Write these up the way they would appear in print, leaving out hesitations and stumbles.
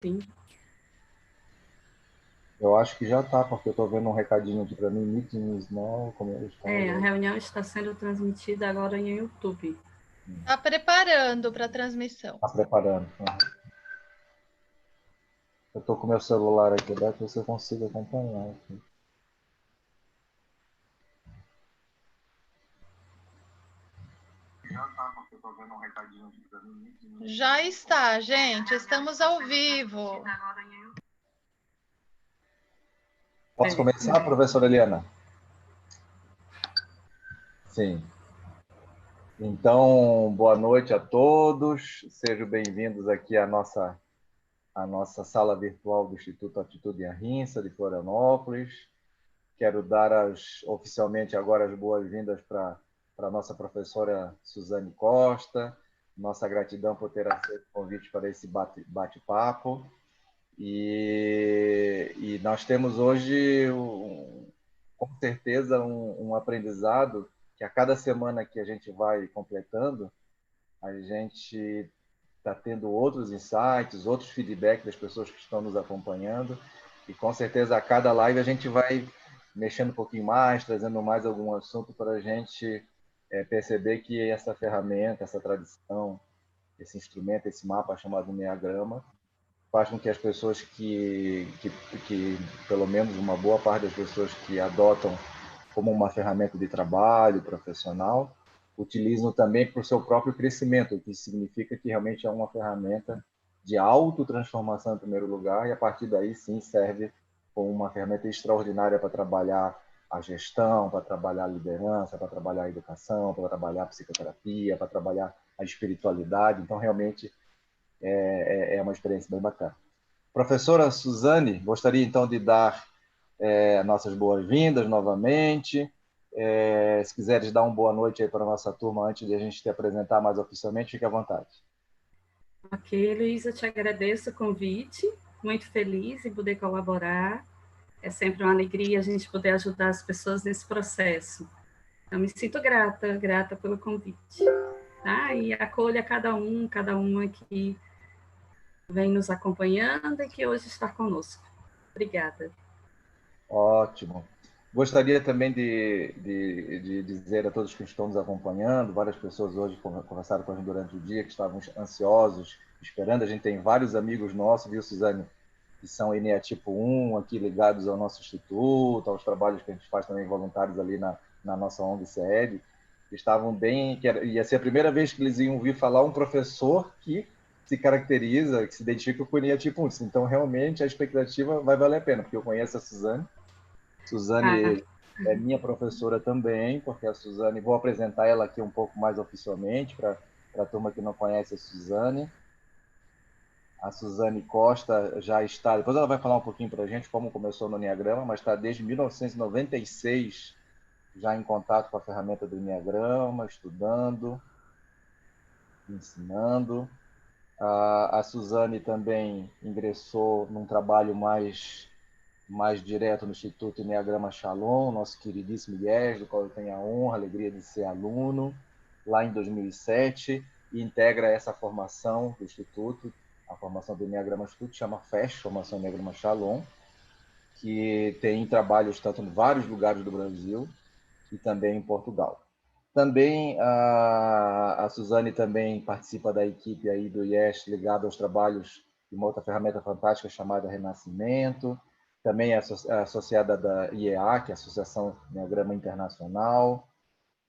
Sim. Eu acho que já está, porque eu estou vendo um recadinho aqui para mim, meetings não, como eles estão A agora. reunião está sendo transmitida agora em YouTube. Está preparando para a transmissão. Está preparando. Uhum. Eu estou com meu celular aqui aberto, você consiga acompanhar aqui. Já está, porque eu estou vendo um recadinho aqui para mim. Já está, gente. Estamos ao vivo. Posso começar, professora Eliana? Sim. Então, boa noite a todos. Sejam bem-vindos aqui à nossa sala virtual do Instituto Atitude em Arrinça, de Florianópolis. Quero dar oficialmente agora as boas-vindas para a nossa professora Suzane Costa. Nossa gratidão por ter aceito o convite para esse bate-papo. E nós temos hoje, com certeza, um aprendizado que a cada semana que a gente vai completando, a gente está tendo outros insights, outros feedbacks das pessoas que estão nos acompanhando. E com certeza a cada live a gente vai mexendo um pouquinho mais, trazendo mais algum assunto para a gente perceber que essa ferramenta, essa tradição, esse instrumento, esse mapa chamado Enneagrama, faz com que as pessoas que, pelo menos uma boa parte das pessoas que adotam como uma ferramenta de trabalho profissional, utilizam também para o seu próprio crescimento, o que significa que realmente é uma ferramenta de autotransformação em primeiro lugar, e a partir daí sim serve como uma ferramenta extraordinária para trabalhar a gestão, para trabalhar a liderança, para trabalhar a educação, para trabalhar a psicoterapia, para trabalhar a espiritualidade. Então, realmente, é uma experiência bem bacana. Professora Suzane, gostaria então de dar nossas boas-vindas novamente. Se quiseres dar uma boa noite aí para a nossa turma antes de a gente te apresentar mais oficialmente, fique à vontade. Ok, Luiz, eu te agradeço o convite, muito feliz em poder colaborar. É sempre uma alegria a gente poder ajudar as pessoas nesse processo. Eu me sinto grata pelo convite. Tá? E acolha cada uma que vem nos acompanhando e que hoje está conosco. Obrigada. Ótimo. Gostaria também de dizer a todos que estão nos acompanhando, várias pessoas hoje conversaram com a gente durante o dia, que estavam ansiosos, esperando. A gente tem vários amigos nossos, viu, Suzane, que são ENEA tipo 1, aqui ligados ao nosso instituto, aos trabalhos que a gente faz também voluntários ali na nossa ONG sede, que estavam bem, ia ser a primeira vez que eles iam ouvir falar um professor que se caracteriza, que se identifica com o ENEA tipo 1. Então, realmente, a expectativa vai valer a pena, porque eu conheço a Suzane. Ah, Suzane é minha professora também, porque a Suzane, vou apresentar ela aqui um pouco mais oficialmente para a turma que não conhece a Suzane. A Suzane Costa já está, depois ela vai falar um pouquinho para a gente como começou no Enneagrama, mas está desde 1996 já em contato com a ferramenta do Enneagrama, estudando, ensinando. A Suzane também ingressou num trabalho mais direto no Instituto Enneagrama Shalom, nosso queridíssimo IES, do qual eu tenho a honra, a alegria de ser aluno, lá em 2007, e integra essa formação do Instituto, a formação do Enneagrama Instituto, chama FESH, Formação Enneagrama Shalom, que tem trabalhos tanto em vários lugares do Brasil e também em Portugal. Também a Suzane também participa da equipe aí do IES ligado aos trabalhos de uma outra ferramenta fantástica chamada Renascimento. Também é associada da IEA, que é a Associação Enneagrama Internacional.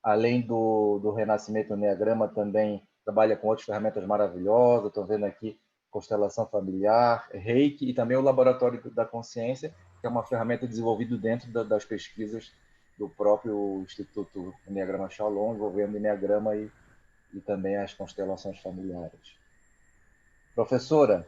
Além do Renascimento Enneagrama, também trabalha com outras ferramentas maravilhosas. Estou vendo aqui constelação familiar, Reiki e também o Laboratório da Consciência, que é uma ferramenta desenvolvida dentro das pesquisas do próprio Instituto Enneagrama Shalom, envolvendo Enneagrama e também as constelações familiares. Professora,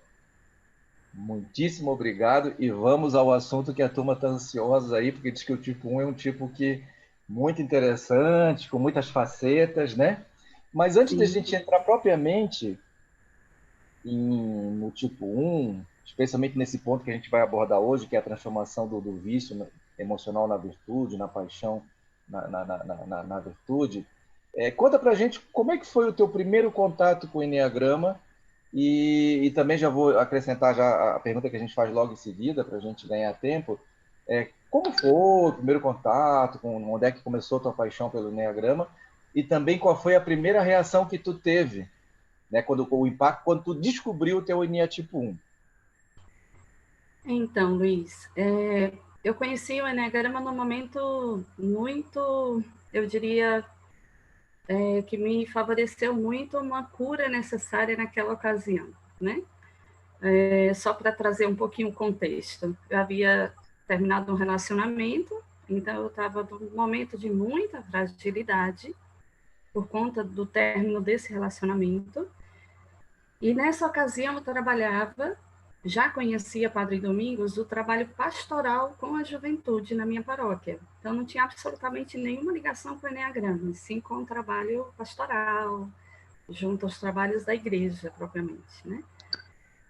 muitíssimo obrigado e vamos ao assunto que a turma está ansiosa aí, porque diz que o tipo 1 é um tipo que muito interessante, com muitas facetas, né? Mas antes da sim. gente entrar propriamente no tipo 1, especialmente nesse ponto que a gente vai abordar hoje, que é a transformação do vício emocional na virtude, na paixão na virtude, conta pra gente como é que foi o teu primeiro contato com o Enneagrama E também já vou acrescentar já a pergunta que a gente faz logo em seguida, para a gente ganhar tempo. Como foi o primeiro contato, onde é que começou a tua paixão pelo Enneagrama? E também qual foi a primeira reação que tu teve, né, o impacto, quando tu descobriu o teu Enneagrama tipo 1? Então, Luiz, eu conheci o Enneagrama num momento muito, eu diria, que me favoreceu muito uma cura necessária naquela ocasião, né? Só para trazer um pouquinho o contexto. Eu havia terminado um relacionamento, então eu estava num momento de muita fragilidade por conta do término desse relacionamento. E nessa ocasião eu trabalhava, já conhecia Padre Domingos, do trabalho pastoral com a juventude na minha paróquia. Então não tinha absolutamente nenhuma ligação com o Enneagrama, sim com o trabalho pastoral, junto aos trabalhos da igreja propriamente, né?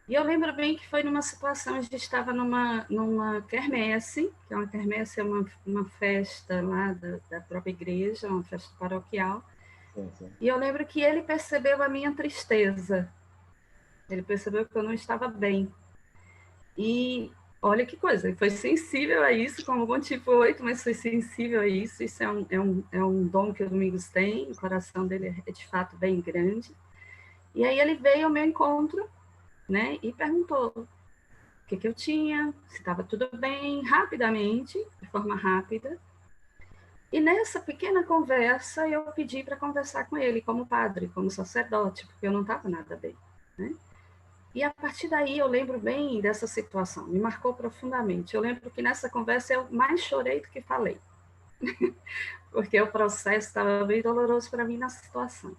E eu lembro bem que foi numa situação, a gente estava numa quermesse, que uma quermesse é uma festa lá da própria igreja, uma festa paroquial. Sim, sim. E eu lembro que ele percebeu a minha tristeza, ele percebeu que eu não estava bem. E olha que coisa, ele foi sensível a isso, como bom tipo 8, mas foi sensível a isso. Isso é um dom que o Domingos tem, o coração dele é de fato bem grande. E aí ele veio ao meu encontro, né, e perguntou o que eu tinha, se estava tudo bem, rapidamente, de forma rápida. E nessa pequena conversa, eu pedi para conversar com ele como padre, como sacerdote, porque eu não estava nada bem, né? E a partir daí eu lembro bem dessa situação, me marcou profundamente. Eu lembro que nessa conversa eu mais chorei do que falei, porque o processo estava bem doloroso para mim na situação.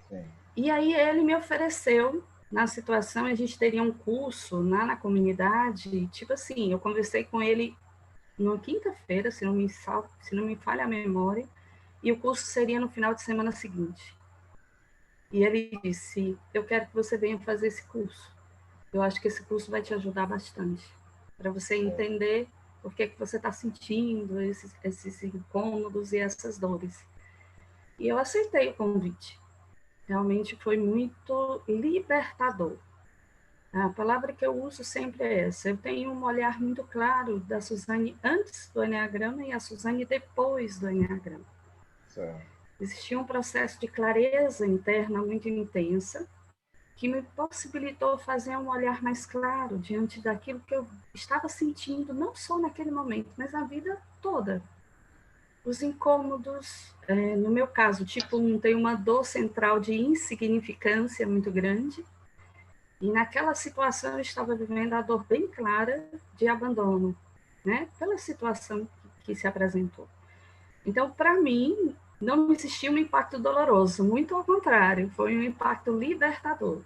Sim. E aí ele me ofereceu, na situação, a gente teria um curso lá na comunidade, tipo assim, eu conversei com ele numa quinta-feira, se não me falha a memória, e o curso seria no final de semana seguinte. E ele disse, eu quero que você venha fazer esse curso. Eu acho que esse curso vai te ajudar bastante, para você entender por que você está sentindo esses incômodos e essas dores. E eu aceitei o convite. Realmente foi muito libertador. A palavra que eu uso sempre é essa. Eu tenho um olhar muito claro da Suzane antes do Enneagrama e a Suzane depois do Enneagrama. Certo. Existia um processo de clareza interna muito intensa, que me possibilitou fazer um olhar mais claro diante daquilo que eu estava sentindo, não só naquele momento, mas na vida toda. Os incômodos, no meu caso, tipo 1, tem uma dor central de insignificância muito grande, e naquela situação eu estava vivendo a dor bem clara de abandono, né? Pela situação que se apresentou. Então, para mim, não existiu um impacto doloroso, muito ao contrário, foi um impacto libertador.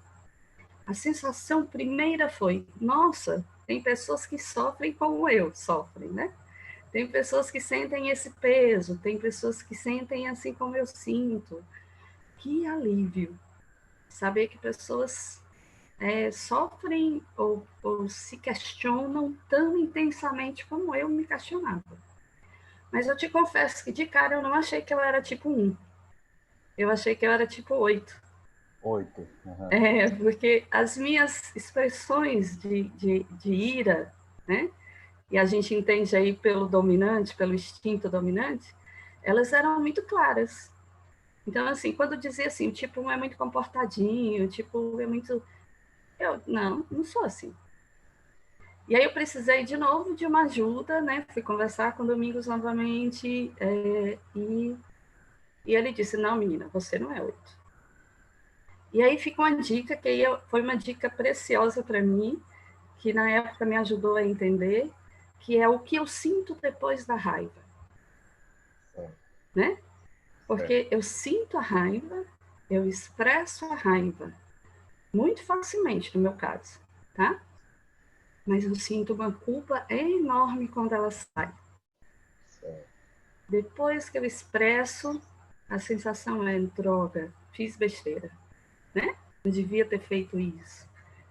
A sensação primeira foi, nossa, tem pessoas que sofrem como eu sofrem, né? Tem pessoas que sentem esse peso, tem pessoas que sentem assim como eu sinto. Que alívio saber que pessoas sofrem ou se questionam tão intensamente como eu me questionava. Mas eu te confesso que de cara eu não achei que eu era tipo 1. Eu achei que eu era tipo 8. 8. Uhum. Porque as minhas expressões de ira, né? E a gente entende aí pelo dominante, pelo instinto dominante, elas eram muito claras. Então, assim, quando dizia assim, o tipo 1 é muito comportadinho, o tipo é muito... Eu, não sou assim. E aí eu precisei de novo de uma ajuda, né? Fui conversar com o Domingos novamente, e ele disse, não, menina, você não é 8. E aí fica uma dica que foi uma dica preciosa para mim, que na época me ajudou a entender, que é o que eu sinto depois da raiva, né? Porque eu sinto a raiva, eu expresso a raiva, muito facilmente no meu caso, tá? Mas eu sinto uma culpa enorme quando ela sai. Depois que eu expresso, a sensação é, droga, fiz besteira, né? Não devia ter feito isso,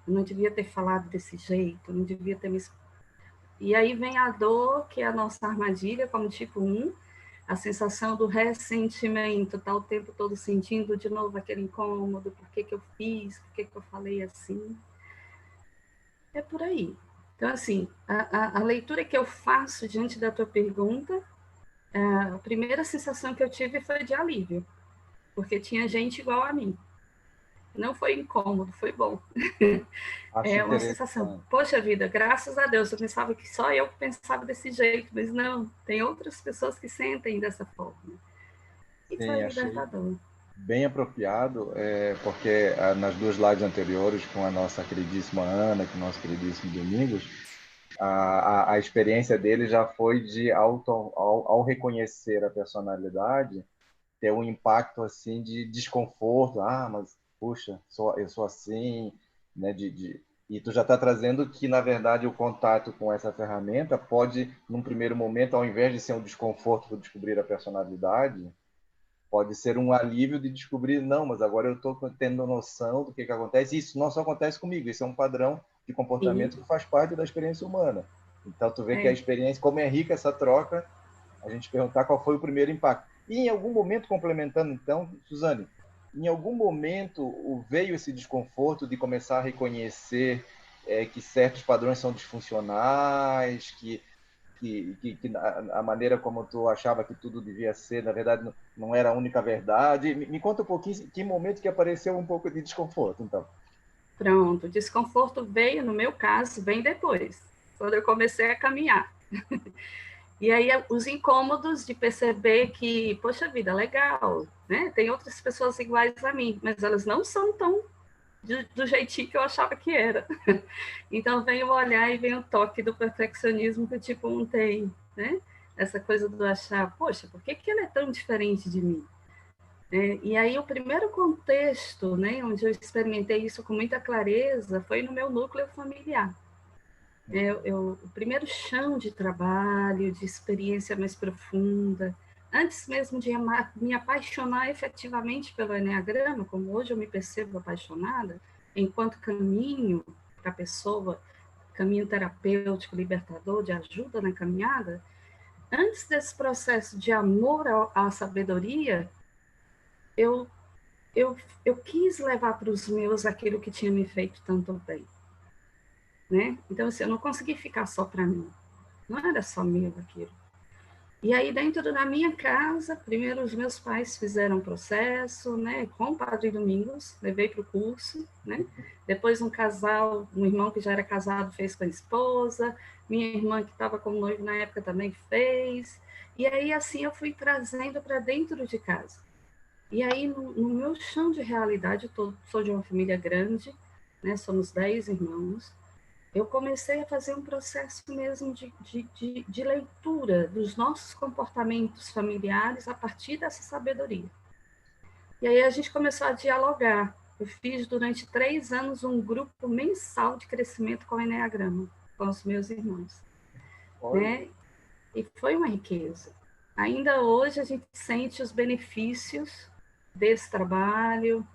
eu não devia ter falado desse jeito, eu não devia ter me... E aí vem a dor, que é a nossa armadilha, como tipo 1, a sensação do ressentimento, tá o tempo todo sentindo de novo aquele incômodo, por que que eu fiz, por que que eu falei assim. É por aí. Então, assim, a leitura que eu faço diante da tua pergunta, a primeira sensação que eu tive foi de alívio, porque tinha gente igual a mim. Não foi incômodo, foi bom. Acho É uma sensação, interessante. poxa vida, graças a Deus, eu pensava que só eu pensava desse jeito, mas não, tem outras pessoas que sentem dessa forma. E foi Sim, achei libertador. bem apropriado, porque nas duas lives anteriores, com a nossa queridíssima Ana, com o nosso queridíssimo Domingos, a experiência dele já foi de ao reconhecer a personalidade, ter um impacto assim de desconforto. Ah, mas puxa, eu sou assim, né? E tu já está trazendo que, na verdade, o contato com essa ferramenta pode, num primeiro momento, ao invés de ser um desconforto por descobrir a personalidade, pode ser um alívio de descobrir, não, mas agora eu estou tendo noção do que acontece. Isso não só acontece comigo, isso é um padrão de E, comportamento que faz parte da experiência humana. Então, tu vê que a é, experiência, como é rica essa troca, a gente perguntar qual foi o primeiro impacto. E em algum momento, complementando então, Suzane, em algum momento veio esse desconforto de começar a reconhecer que certos padrões são disfuncionais, que a maneira como tu achava que tudo devia ser, na verdade, não era a única verdade. Me conta um pouquinho que momento que apareceu um pouco de desconforto, então. pronto, o desconforto veio, no meu caso, bem depois, quando eu comecei a caminhar. E aí os incômodos de perceber que, poxa vida, legal, né? Tem outras pessoas iguais a mim, mas elas não são tão do jeitinho que eu achava que era. Então vem o olhar e vem o toque do perfeccionismo que o tipo 1 tem, né? Essa coisa do achar, poxa, por que que ele é tão diferente de mim? E aí o primeiro contexto, né, onde eu experimentei isso com muita clareza foi no meu núcleo familiar. O primeiro chão de trabalho, de experiência mais profunda, antes mesmo de me apaixonar efetivamente pelo Enneagrama, como hoje eu me percebo apaixonada, enquanto caminho para a pessoa, caminho terapêutico, libertador, de ajuda na caminhada, antes desse processo de amor à sabedoria, eu, eu, eu quis levar para os meus aquilo que tinha me feito tanto bem. Né? Então, assim, eu não consegui ficar só para mim. Não era só meu aquilo. E aí, dentro da minha casa, primeiro os meus pais fizeram um processo, né, com o Padre Domingos, levei para o curso, né? Depois um casal, um irmão que já era casado fez com a esposa, minha irmã que estava como noivo na época também fez. E aí, assim, eu fui trazendo para dentro de casa. E aí, no meu chão de realidade, eu sou de uma família grande, né, somos 10 irmãos, eu comecei a fazer um processo mesmo de leitura dos nossos comportamentos familiares a partir dessa sabedoria. E aí a gente começou a dialogar. Eu fiz durante 3 anos um grupo mensal de crescimento com o Enneagrama, com os meus irmãos. Olha, Né? E foi uma riqueza. Ainda hoje a gente sente os benefícios desse trabalho.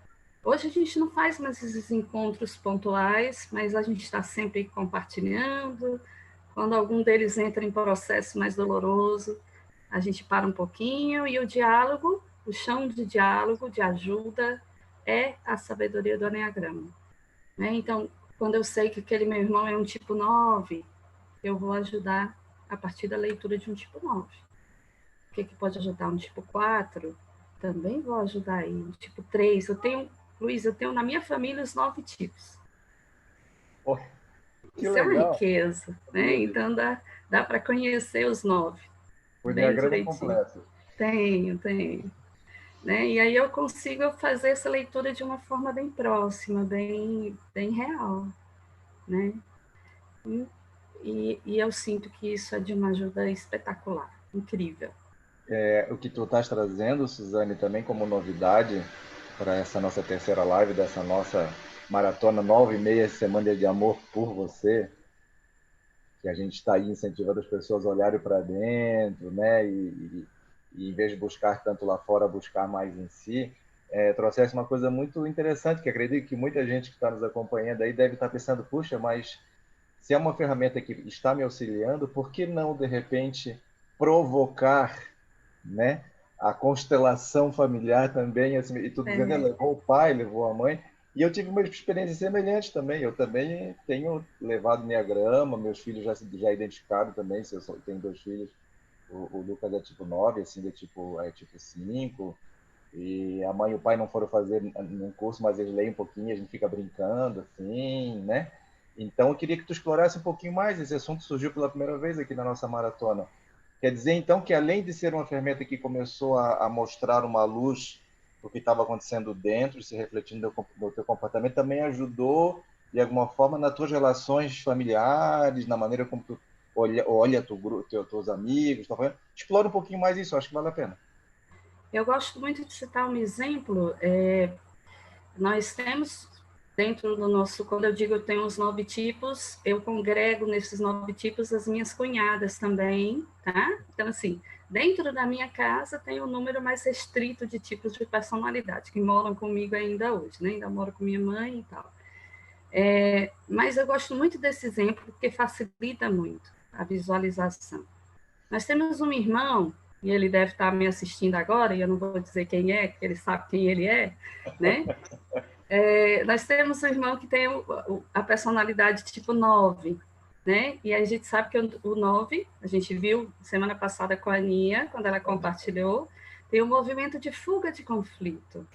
Hoje a gente não faz mais esses encontros pontuais, mas a gente está sempre compartilhando. Quando algum deles entra em processo mais doloroso, a gente para um pouquinho e o diálogo, o chão de diálogo, de ajuda, é a sabedoria do Enneagrama. Né? Então, quando eu sei que aquele meu irmão é um tipo 9, eu vou ajudar a partir da leitura de um tipo 9. O que pode ajudar um tipo 4? Também vou ajudar aí. Um tipo 3. Luiz, eu tenho na minha família os 9 tipos. que Isso é uma legal. riqueza, né? Então dá para conhecer os 9 O bem diagrama direitinho. completo. Tenho. Né? E aí eu consigo fazer essa leitura de uma forma bem próxima, bem real. Né? E eu sinto que isso é de uma ajuda espetacular, incrível. O que tu estás trazendo, Suzane, também como novidade para essa nossa terceira live, dessa nossa maratona 9 e meia Semana de Amor por Você, que a gente está aí incentivando as pessoas a olharem para dentro, né? E em vez de buscar tanto lá fora, buscar mais em si, trouxesse uma coisa muito interessante, que acredito que muita gente que está nos acompanhando aí deve estar pensando, puxa, mas se é uma ferramenta que está me auxiliando, por que não, de repente, provocar né? A constelação familiar também, assim, e tu dizendo, levou o pai, levou a mãe, e eu tive uma experiência semelhante também. Eu também tenho levado enneagrama, meus filhos já identificaram também, se eu tenho 2 filhos, o Lucas é tipo 9, assim, é tipo 5, e a mãe e o pai não foram fazer num curso, mas eles leem um pouquinho, a gente fica brincando, assim, né? Então, eu queria que tu explorasse um pouquinho mais. Esse assunto surgiu pela primeira vez aqui na nossa maratona. Quer dizer, então, que além de ser uma ferramenta que começou a mostrar uma luz do que estava acontecendo dentro, se refletindo no teu comportamento, também ajudou, de alguma forma, nas tuas relações familiares, na maneira como tu olha teus amigos. Tá falando? Explora um pouquinho mais isso, acho que vale a pena. Eu gosto muito de citar um exemplo. Nós temos dentro do nosso, quando eu digo eu tenho os 9 tipos, eu congrego nesses 9 tipos as minhas cunhadas também, tá? Então, assim, dentro da minha casa tem um número mais restrito de tipos de personalidade, que moram comigo ainda hoje, né? Ainda moro com minha mãe e tal. Mas eu gosto muito desse exemplo, porque facilita muito a visualização. Nós temos um irmão, e ele deve estar me assistindo agora, e eu não vou dizer quem é, porque ele sabe quem ele é, né? Nós temos um irmão que tem a personalidade tipo 9, né? E a gente sabe que o 9, a gente viu semana passada com a Aninha, quando ela compartilhou, tem um movimento de fuga de conflito,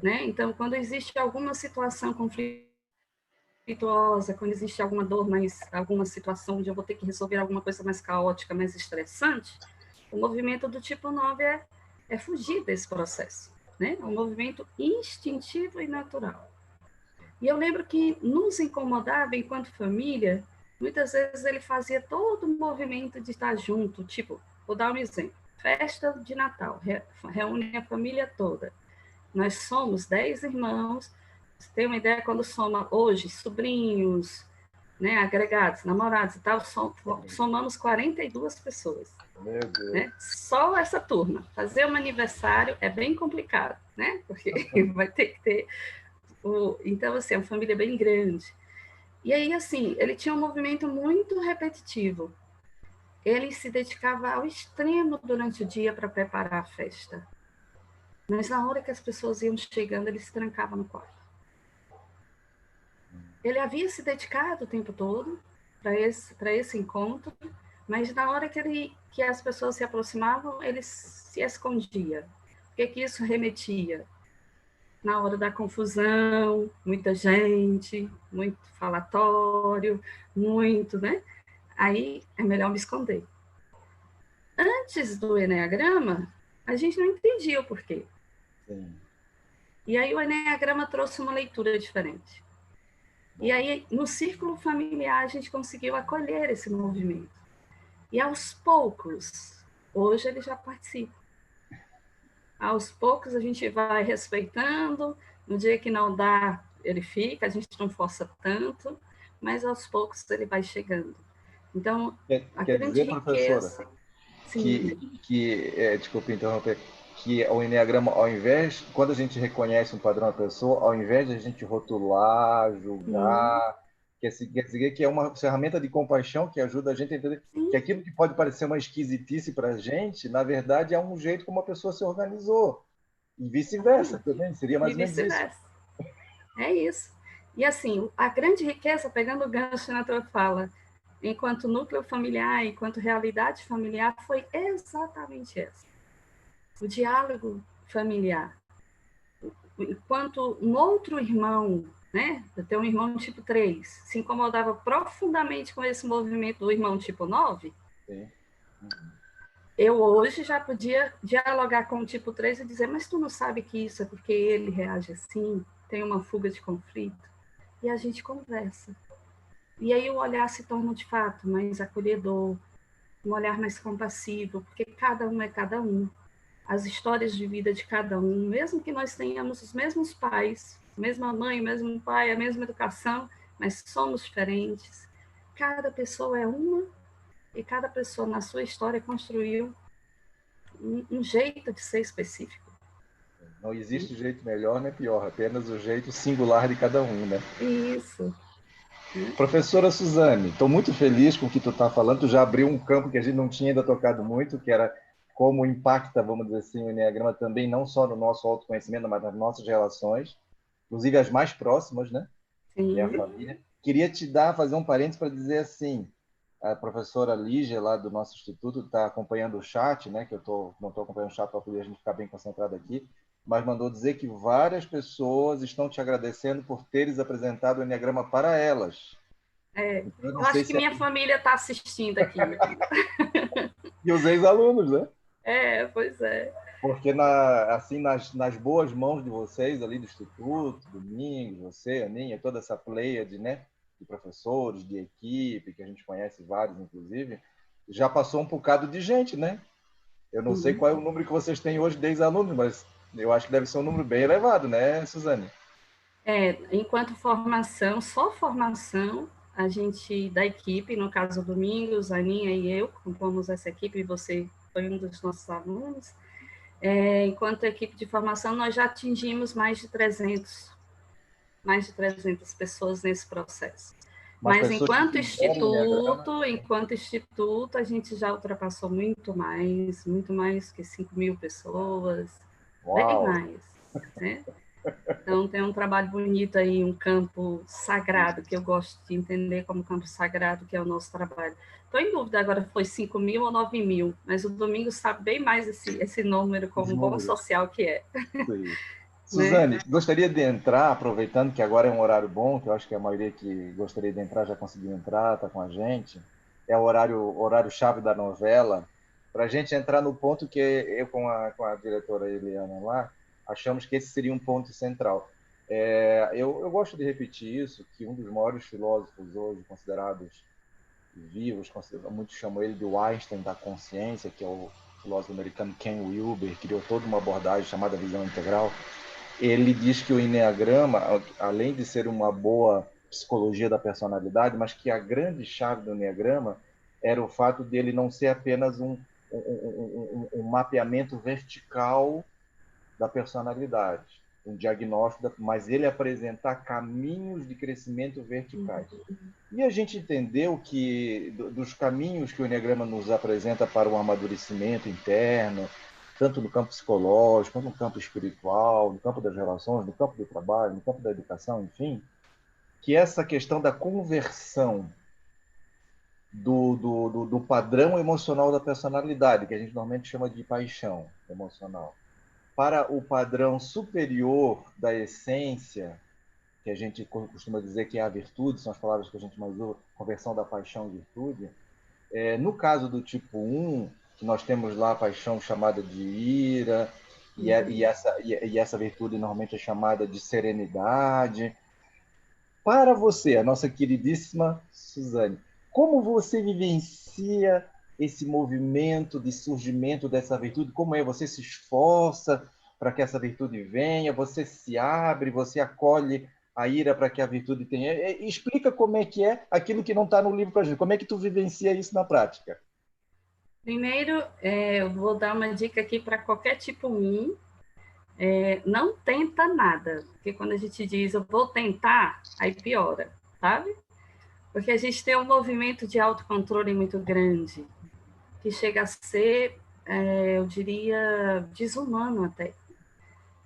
né? Então, quando existe alguma situação conflituosa, quando existe alguma dor, alguma situação onde eu vou ter que resolver alguma coisa mais caótica, mais estressante, o movimento do tipo 9 é fugir desse processo, né? É um movimento instintivo e natural. E eu lembro que nos incomodava enquanto família, muitas vezes ele fazia todo o movimento de estar junto, tipo, vou dar um exemplo, festa de Natal, reúne a família toda. Nós somos 10 irmãos, você tem uma ideia, quando soma hoje sobrinhos, né, agregados, namorados e tal, somamos 42 pessoas. Meu Deus. Né? Só essa turma. Fazer um aniversário é bem complicado, né? Porque vai ter que ter... Então, assim, é uma família bem grande. E aí, assim, ele tinha um movimento muito repetitivo. Ele se dedicava ao extremo durante o dia para preparar a festa. Mas na hora que as pessoas iam chegando, ele se trancava no quarto. Ele havia se dedicado o tempo todo para esse encontro, mas na hora que as pessoas se aproximavam, ele se escondia. O que isso remetia? Na hora da confusão, muita gente, muito falatório, muito, né? Aí é melhor me esconder. Antes do Eneagrama, a gente não entendia o porquê. Sim. E aí o Eneagrama trouxe uma leitura diferente. E aí, no círculo familiar, a gente conseguiu acolher esse movimento. E aos poucos, hoje ele já participa. Aos poucos a gente vai respeitando, no dia que não dá, ele fica, a gente não força tanto, mas aos poucos ele vai chegando. Então, a Quer grande dizer, professora, riqueza... Sim. desculpe interromper, que o Enneagrama, ao invés, quando a gente reconhece um padrão da pessoa, ao invés de a gente rotular, julgar, quer dizer que é uma ferramenta de compaixão que ajuda a gente a entender que aquilo que pode parecer uma esquisitice para a gente, na verdade é um jeito como a pessoa se organizou. E vice-versa também, seria mais ou menos isso. É isso. E assim, a grande riqueza, pegando o gancho na tua fala, enquanto núcleo familiar, enquanto realidade familiar, foi exatamente essa. O diálogo familiar. Enquanto um outro irmão, né, eu tenho um irmão tipo 3, se incomodava profundamente com esse movimento do irmão tipo 9, Sim. eu hoje já podia dialogar com o tipo 3 e dizer, mas tu não sabe que isso é porque ele reage assim, tem uma fuga de conflito? E a gente conversa. E aí o olhar se torna, de fato, mais acolhedor, um olhar mais compassivo, porque cada um é cada um. As histórias de vida de cada um, mesmo que nós tenhamos os mesmos pais, mesma mãe, o mesmo pai, a mesma educação, mas somos diferentes. Cada pessoa é uma e cada pessoa, na sua história, construiu um jeito de ser específico. Não existe jeito melhor nem pior, apenas o jeito singular de cada um, né? Isso. Professora Suzane, estou muito feliz com o que tu está falando. Tu já abriu um campo que a gente não tinha ainda tocado muito, que era como impacta, vamos dizer assim, o Enneagrama também, não só no nosso autoconhecimento, mas nas nossas relações, inclusive as mais próximas, né? Que é a Sim. família. Queria fazer um parênteses para dizer assim, a professora Lígia, lá do nosso instituto, está acompanhando o chat, né? Que não estou acompanhando o chat para poder a gente ficar bem concentrado aqui, mas mandou dizer que várias pessoas estão te agradecendo por teres apresentado o Enneagrama para elas. Então, eu não Eu sei acho que se é... minha família está assistindo aqui. E os ex-alunos, né? Pois é. Porque assim, nas boas mãos de vocês ali do Instituto, Domingos, você, Aninha, toda essa pleiade, né, de professores, de equipe, que a gente conhece vários, inclusive, já passou um bocado de gente, né? Eu não sei Sim. qual é o número que vocês têm hoje de ex-alunos, mas eu acho que deve ser um número bem elevado, né, Suzane? Enquanto formação, só formação, a gente, da equipe, no caso o Domingos, a Aninha e eu, compomos essa equipe, e você foi um dos nossos alunos. Enquanto equipe de formação, nós já atingimos mais de 300 pessoas nesse processo. Mas Mas pessoas que fizeram o Enneagrama... enquanto instituto, a gente já ultrapassou muito mais que 5.000 pessoas, bem Uau! mais, né? Então, tem um trabalho bonito aí, um campo sagrado, que eu gosto de entender como campo sagrado, que é o nosso trabalho. Estou em dúvida agora, foi 5.000 ou 9.000, mas o Domingos sabe bem mais esse número, Os como um bom números. social que é, Sim. né? Suzane, gostaria de entrar, aproveitando que agora é um horário bom, que eu acho que a maioria que gostaria de entrar já conseguiu entrar, está com a gente. É o horário-chave da novela, para a gente entrar no ponto que eu, com a diretora Eliana lá, achamos que esse seria um ponto central. Eu gosto de repetir isso, que um dos maiores filósofos hoje considerados vivos, muitos chamam ele de Einstein da consciência, que é o filósofo americano Ken Wilber, criou toda uma abordagem chamada visão integral. Ele diz que o enneagrama, além de ser uma boa psicologia da personalidade, mas que a grande chave do enneagrama era o fato dele não ser apenas um mapeamento vertical da personalidade, um diagnóstico, mas ele apresentar caminhos de crescimento verticais. E a gente entendeu que dos caminhos que o enneagrama nos apresenta para o amadurecimento interno, tanto no campo psicológico, quanto no campo espiritual, no campo das relações, no campo do trabalho, no campo da educação, enfim, que essa questão da conversão do padrão emocional da personalidade, que a gente normalmente chama de paixão emocional, para o padrão superior da essência, que a gente costuma dizer que é a virtude, são as palavras que a gente mais usa, conversão da paixão em virtude. No caso do tipo 1, que nós temos lá a paixão chamada de ira, e essa virtude normalmente é chamada de serenidade. Para você, a nossa queridíssima Suzane, como você vivencia esse movimento de surgimento dessa virtude? Como é? Você se esforça para que essa virtude venha? Você se abre? Você acolhe a ira para que a virtude tenha? Explica como é que é aquilo que não está no livro para a gente. Como é que tu vivencia isso na prática? Primeiro, eu vou dar uma dica aqui para qualquer tipo 1, não tenta nada, porque quando a gente diz eu vou tentar, aí piora, sabe? Porque a gente tem um movimento de autocontrole muito grande, que chega a ser, eu diria, desumano até.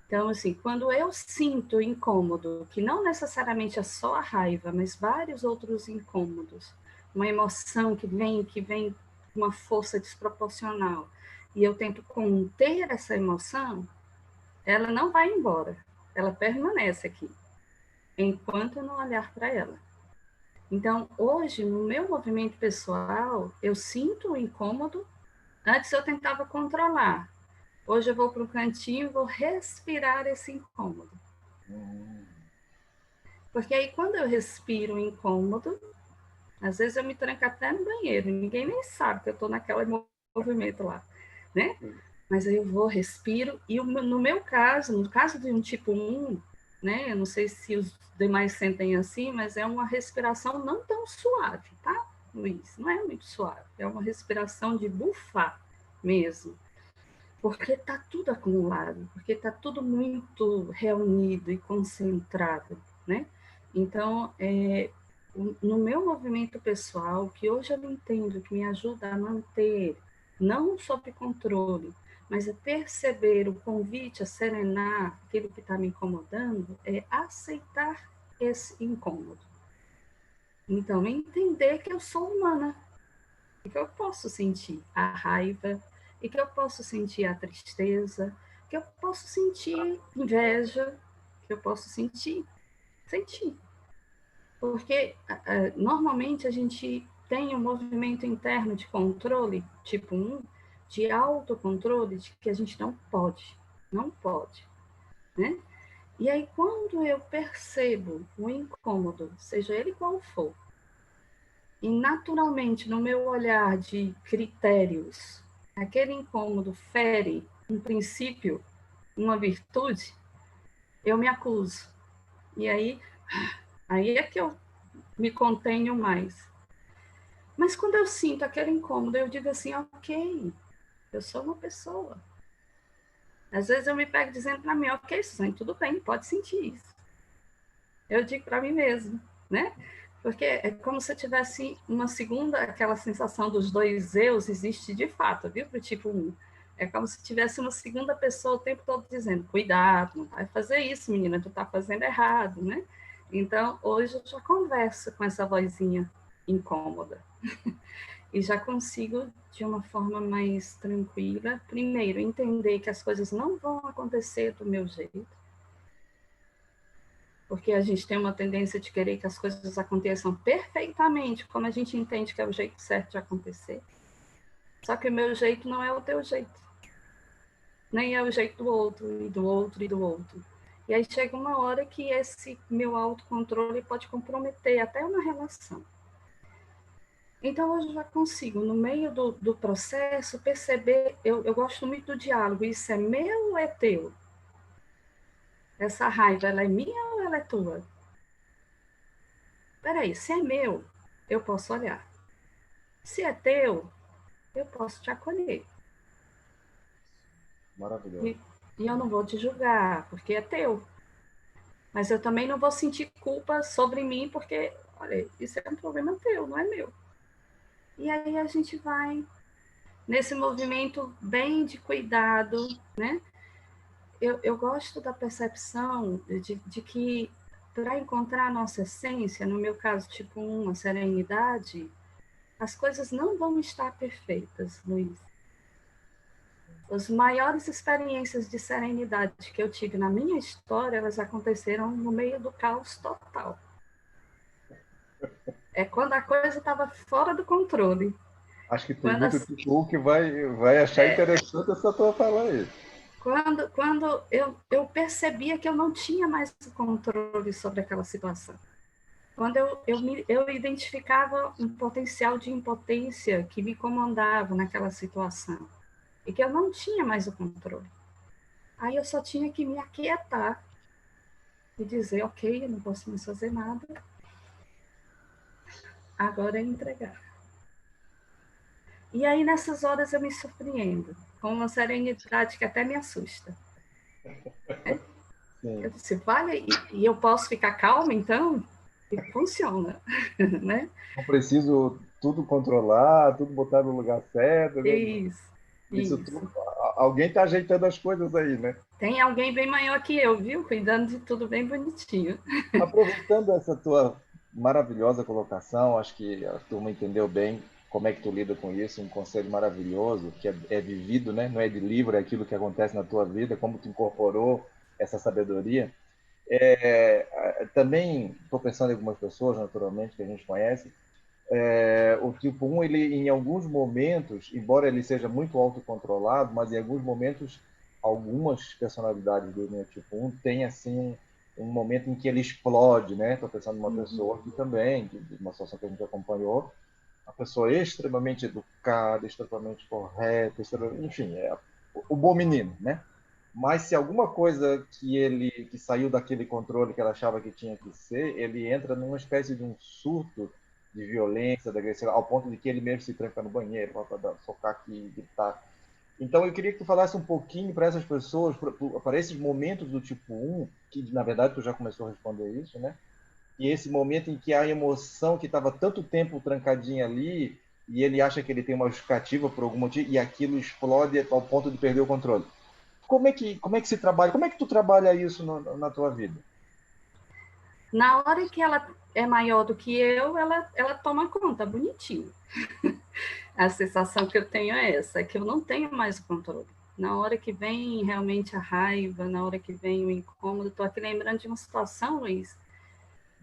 Então, assim, quando eu sinto incômodo, que não necessariamente é só a raiva, mas vários outros incômodos, uma emoção que vem com uma força desproporcional, e eu tento conter essa emoção, ela não vai embora, ela permanece aqui, enquanto eu não olhar para ela. Então, hoje, no meu movimento pessoal, eu sinto o incômodo. Antes eu tentava controlar. Hoje eu vou para o cantinho e vou respirar esse incômodo. Porque aí, quando eu respiro o incômodo, às vezes eu me tranco até no banheiro, ninguém nem sabe que eu estou naquele movimento lá, né? Mas aí eu vou, respiro, e no meu caso, no caso de um tipo 1, né? Eu não sei se os demais sentem assim, mas é uma respiração não tão suave, tá, Luiz? Não é muito suave, é uma respiração de bufar mesmo. Porque está tudo acumulado, porque está tudo muito reunido e concentrado, né? Então, no meu movimento pessoal, que hoje eu entendo que me ajuda a manter não sob controle, mas é perceber o convite a serenar aquilo que está me incomodando, é aceitar esse incômodo. Então, entender que eu sou humana, e que eu posso sentir a raiva, e que eu posso sentir a tristeza, que eu posso sentir inveja, que eu posso sentir. Porque normalmente a gente tem um movimento interno de controle, tipo 1, de autocontrole, de que a gente não pode, né? E aí, quando eu percebo o incômodo, seja ele qual for, e naturalmente no meu olhar de critérios, aquele incômodo fere um princípio, uma virtude, eu me acuso. E aí é que eu me contenho mais. Mas quando eu sinto aquele incômodo, eu digo assim, ok, eu sou uma pessoa. Às vezes eu me pego dizendo para mim, ok, Suzane, tudo bem, pode sentir isso. Eu digo para mim mesmo, né? Porque é como se eu tivesse uma segunda, aquela sensação dos dois eus existe de fato, viu? Para o tipo 1. É como se tivesse uma segunda pessoa o tempo todo dizendo, cuidado, não vai fazer isso, menina, tu tá fazendo errado, né? Então, hoje eu já converso com essa vozinha incômoda. E já consigo, de uma forma mais tranquila, primeiro, entender que as coisas não vão acontecer do meu jeito, porque a gente tem uma tendência de querer que as coisas aconteçam perfeitamente, como a gente entende que é o jeito certo de acontecer. Só que o meu jeito não é o teu jeito, nem é o jeito do outro, e do outro, e do outro. E aí chega uma hora que esse meu autocontrole pode comprometer até uma relação. Então, hoje eu já consigo, no meio do processo, perceber, eu gosto muito do diálogo, isso é meu ou é teu? Essa raiva, ela é minha ou ela é tua? Peraí, se é meu, eu posso olhar. Se é teu, eu posso te acolher. Maravilhoso. E eu não vou te julgar, porque é teu. Mas eu também não vou sentir culpa sobre mim, porque, olha, isso é um problema teu, não é meu. E aí a gente vai nesse movimento bem de cuidado, né? Eu gosto da percepção de que para encontrar a nossa essência, no meu caso, tipo 1, a serenidade, as coisas não vão estar perfeitas, Luiz. As maiores experiências de serenidade que eu tive na minha história, elas aconteceram no meio do caos total. É quando a coisa estava fora do controle. Acho que tem Quando, muito tipo que vai achar interessante essa tua fala aí. quando eu percebia que eu não tinha mais o controle sobre aquela situação. Quando eu identificava um potencial de impotência que me comandava naquela situação e que eu não tinha mais o controle. Aí eu só tinha que me aquietar e dizer, ok, eu não posso mais fazer nada, agora é entregar. E aí nessas horas eu me surpreendo, com uma serenidade que até me assusta. Né? Eu disse, vale, e eu posso ficar calma então? E funciona, né? Não preciso tudo controlar, tudo botar no lugar certo. Isso, Isso isso. tudo, alguém está ajeitando as coisas aí, né? Tem alguém bem maior que eu, viu? Cuidando de tudo bem bonitinho. Aproveitando essa tua maravilhosa colocação, acho que a turma entendeu bem como é que tu lida com isso, um conselho maravilhoso, que é vivido, né? Não é de livro, é aquilo que acontece na tua vida, como tu incorporou essa sabedoria. Também estou pensando em algumas pessoas, naturalmente, que a gente conhece. O tipo 1, ele, em alguns momentos, embora ele seja muito autocontrolado, mas em alguns momentos, algumas personalidades do tipo 1 têm, assim, um momento em que ele explode, né? Estou pensando em uma pessoa aqui também, de uma situação que a gente acompanhou, uma pessoa extremamente educada, extremamente correta, enfim, o bom menino, né? Mas se alguma coisa que saiu daquele controle que ela achava que tinha que ser, ele entra numa espécie de um surto de violência, de agressão, ao ponto de que ele mesmo se tranca no banheiro para socar aqui, gritar. Então eu queria que tu falasse um pouquinho para essas pessoas, para esses momentos do tipo 1, que na verdade tu já começou a responder isso, né? E esse momento em que a emoção que estava tanto tempo trancadinha ali, e ele acha que ele tem uma justificativa por algum motivo e aquilo explode ao ponto de perder o controle. Como é que se trabalha? Como é que tu trabalha isso na tua vida? Na hora que ela é maior do que eu, ela toma conta, bonitinho. A sensação que eu tenho é essa, é que eu não tenho mais o controle. Na hora que vem realmente a raiva, na hora que vem o incômodo, estou aqui lembrando de uma situação, Luiz,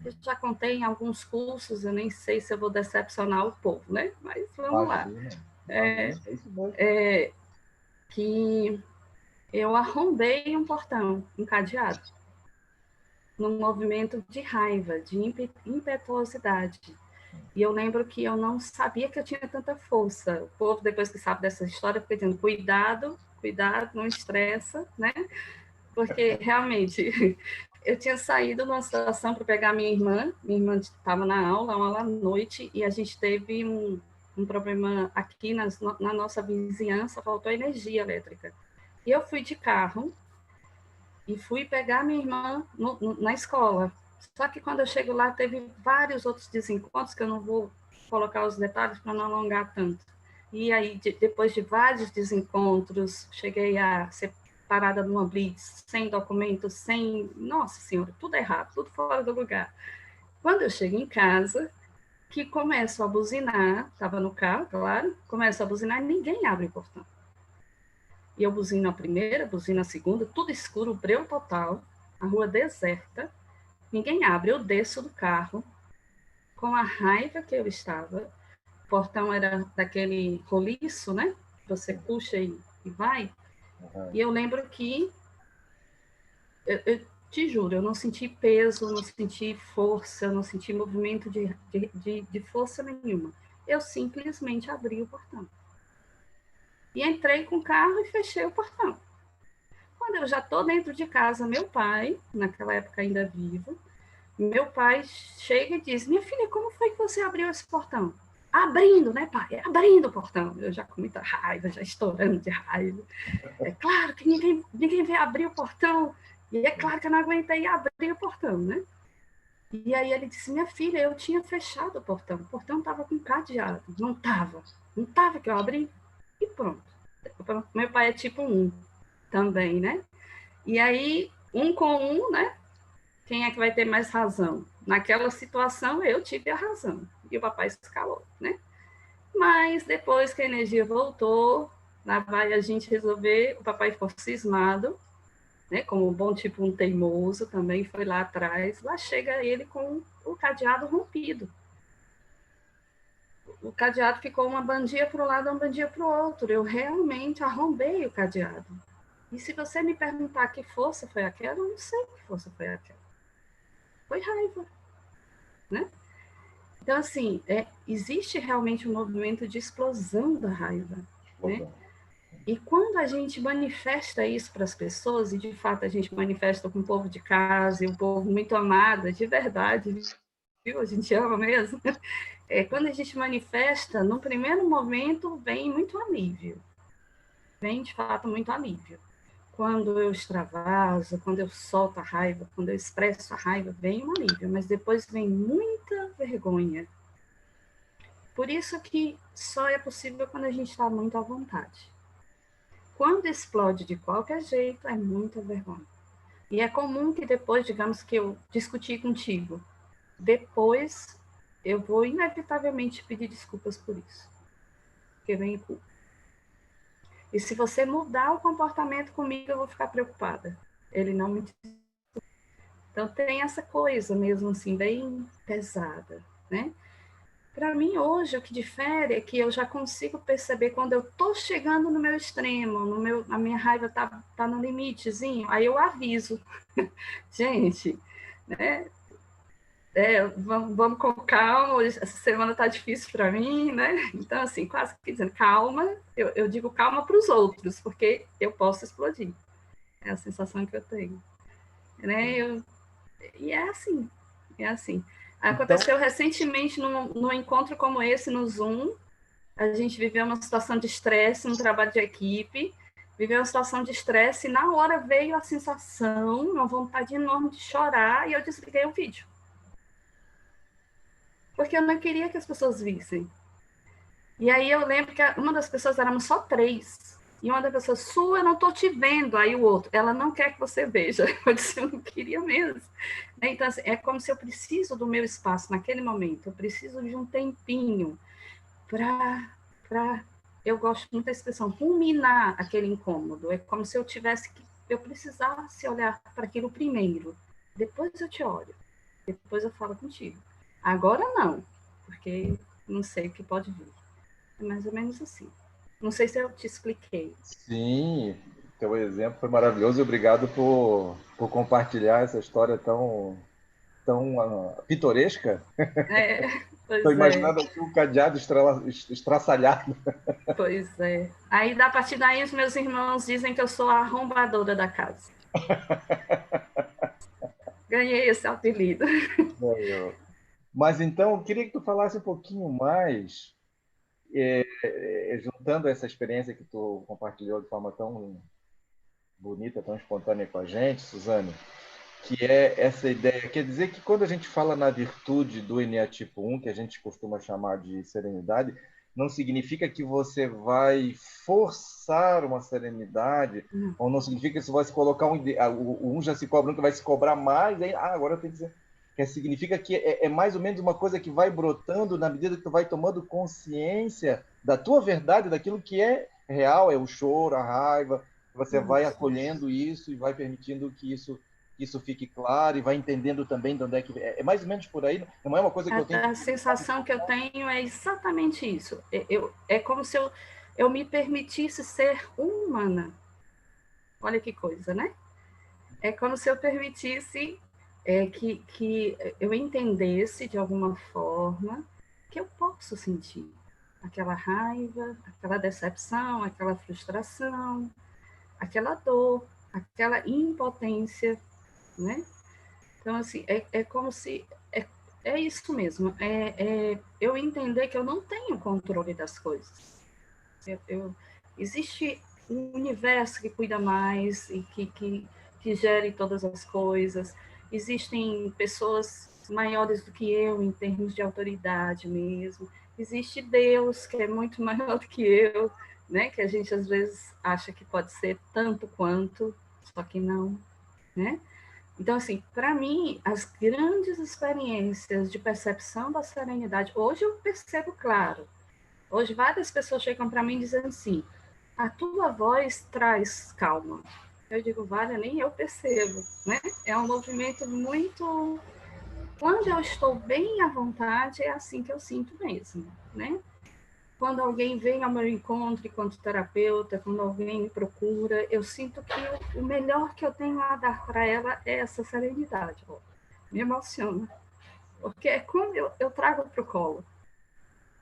eu já contei em alguns cursos, eu nem sei se eu vou decepcionar o povo, né? Mas vamos lá. Que eu arrombei um portão, um cadeado, num movimento de raiva, de impetuosidade. E eu lembro que eu não sabia que eu tinha tanta força. O povo, depois que sabe dessa história, fica dizendo, cuidado, cuidado, não estressa, né? Porque, realmente, eu tinha saído numa situação para pegar minha irmã estava na aula à noite, e a gente teve um problema aqui na nossa vizinhança, faltou energia elétrica. E eu fui de carro e fui pegar minha irmã na escola. Só que quando eu chego lá, teve vários outros desencontros, que eu não vou colocar os detalhes para não alongar tanto. E aí, depois de vários desencontros, cheguei a ser parada numa blitz, sem documento, sem... Nossa Senhora, tudo errado, tudo fora do lugar. Quando eu chego em casa, que começo a buzinar, estava no carro, claro, começo a buzinar e ninguém abre o portão. E eu buzino a primeira, buzino a segunda, tudo escuro, breu total, a rua deserta, ninguém abre. Eu desço do carro, com a raiva que eu estava, o portão era daquele roliço, né? Você puxa e vai. Uhum. E eu lembro que, eu te juro, eu não senti peso, não senti força, não senti movimento de força nenhuma. Eu simplesmente abri o portão. E entrei com o carro e fechei o portão. Quando eu já estou dentro de casa, meu pai, naquela época ainda vivo, meu pai chega e diz, minha filha, como foi que você abriu esse portão? Abrindo, né, pai? Abrindo o portão. Eu já com muita raiva, já estourando de raiva. É claro que ninguém veio abrir o portão. E é claro que eu não aguentei abrir o portão, né? E aí ele disse, minha filha, eu tinha fechado o portão estava com cadeado. Não estava que eu abri. E pronto. Meu pai é tipo 1 também, né? E aí, 1 com 1, né? Quem é que vai ter mais razão? Naquela situação, eu tive a razão. E o papai se calou, né? Mas depois que a energia voltou, lá vai a gente resolver, o papai ficou cismado, né? Como um bom tipo um teimoso, também foi lá atrás. Lá chega ele com o cadeado rompido. O cadeado ficou uma bandinha para um lado, uma bandinha para o outro. Eu realmente arrombei o cadeado. E se você me perguntar que força foi aquela, eu não sei que força foi aquela. Foi raiva, né? Então, assim, existe realmente um movimento de explosão da raiva, né? E quando a gente manifesta isso para as pessoas, e de fato a gente manifesta com o povo de casa, e um povo muito amado, de verdade, viu? A gente ama mesmo. Quando a gente manifesta, no primeiro momento, vem muito alívio. Vem, de fato, muito alívio. Quando eu extravaso, quando eu solto a raiva, quando eu expresso a raiva, vem um alívio, mas depois vem muita vergonha. Por isso que só é possível quando a gente está muito à vontade. Quando explode de qualquer jeito, é muita vergonha. E é comum que depois, digamos que eu discuti contigo, depois eu vou inevitavelmente pedir desculpas por isso, porque vem culpa. E se você mudar o comportamento comigo, eu vou ficar preocupada. Ele não me... Então tem essa coisa mesmo assim, bem pesada, né? Para mim, hoje, o que difere é que eu já consigo perceber quando eu estou chegando no meu extremo, a minha raiva tá no limitezinho, aí eu aviso. Gente, né? Vamos com calma, essa semana está difícil para mim, né? Então, assim, quase que dizendo calma, eu digo calma para os outros, porque eu posso explodir. É a sensação que eu tenho. Né? E é assim, é assim. Aconteceu recentemente num encontro como esse no Zoom, a gente viveu uma situação de estresse no trabalho de equipe, viveu uma situação de estresse e na hora veio a sensação, uma vontade enorme de chorar e eu desliguei o vídeo. Porque eu não queria que as pessoas vissem. E aí eu lembro que uma das pessoas, éramos só 3. E uma das pessoas, Su, eu não estou te vendo. Aí o outro, ela não quer que você veja. Eu disse, eu não queria mesmo. Então, assim, é como se eu preciso do meu espaço naquele momento. Eu preciso de um tempinho para eu gosto muito da expressão, ruminar aquele incômodo. É como se eu tivesse que, eu precisasse olhar para aquilo primeiro. Depois eu te olho. Depois eu falo contigo. Agora não, porque não sei o que pode vir. É mais ou menos assim. Não sei se eu te expliquei. Sim, teu exemplo foi maravilhoso e obrigado por compartilhar essa história tão pitoresca. É, Estou pois é, imaginando aqui um cadeado estraçalhado. pois é. Aí, a partir daí, os meus irmãos dizem que eu sou a arrombadora da casa. Ganhei esse apelido. Mas então, eu queria que tu falasse um pouquinho mais, juntando essa experiência que tu compartilhou de forma tão bonita, tão espontânea com a gente, Suzane, que é essa ideia. Quer dizer que quando a gente fala na virtude do ENEA tipo 1, que a gente costuma chamar de serenidade, não significa que você vai forçar uma serenidade, ou não significa que você vai se colocar o um já se cobra, um que vai se cobrar mais, aí, agora eu tenho que dizer. Que significa que é mais ou menos uma coisa que vai brotando na medida que tu vai tomando consciência da tua verdade, daquilo que é real, é o choro, a raiva, você vai acolhendo isso e vai permitindo que isso fique claro e vai entendendo também de onde é que é mais ou menos por aí, não é uma coisa que eu tenho que... A sensação que eu tenho é exatamente isso. É como se eu me permitisse ser humana. Olha que coisa, né? É como se eu permitisse que eu entendesse de alguma forma que eu posso sentir aquela raiva, aquela decepção, aquela frustração, aquela dor, aquela impotência, né? Então, assim, é como se... É isso mesmo, eu entender que eu não tenho controle das coisas. Existe um universo que cuida mais e que gere todas as coisas. Existem pessoas maiores do que eu em termos de autoridade mesmo. Existe Deus, que é muito maior do que eu, né? Que a gente às vezes acha que pode ser tanto quanto, só que não, né? Então, assim, para mim, as grandes experiências de percepção da serenidade, hoje eu percebo claro. Hoje várias pessoas chegam para mim dizendo assim, a tua voz traz calma. Eu digo, vale, nem eu percebo, né? É um movimento muito... Quando eu estou bem à vontade, é assim que eu sinto mesmo, né? Quando alguém vem ao meu encontro enquanto terapeuta, quando alguém me procura, eu sinto que o melhor que eu tenho a dar para ela é essa serenidade. Ó. Me emociona. Porque é como eu trago para o colo.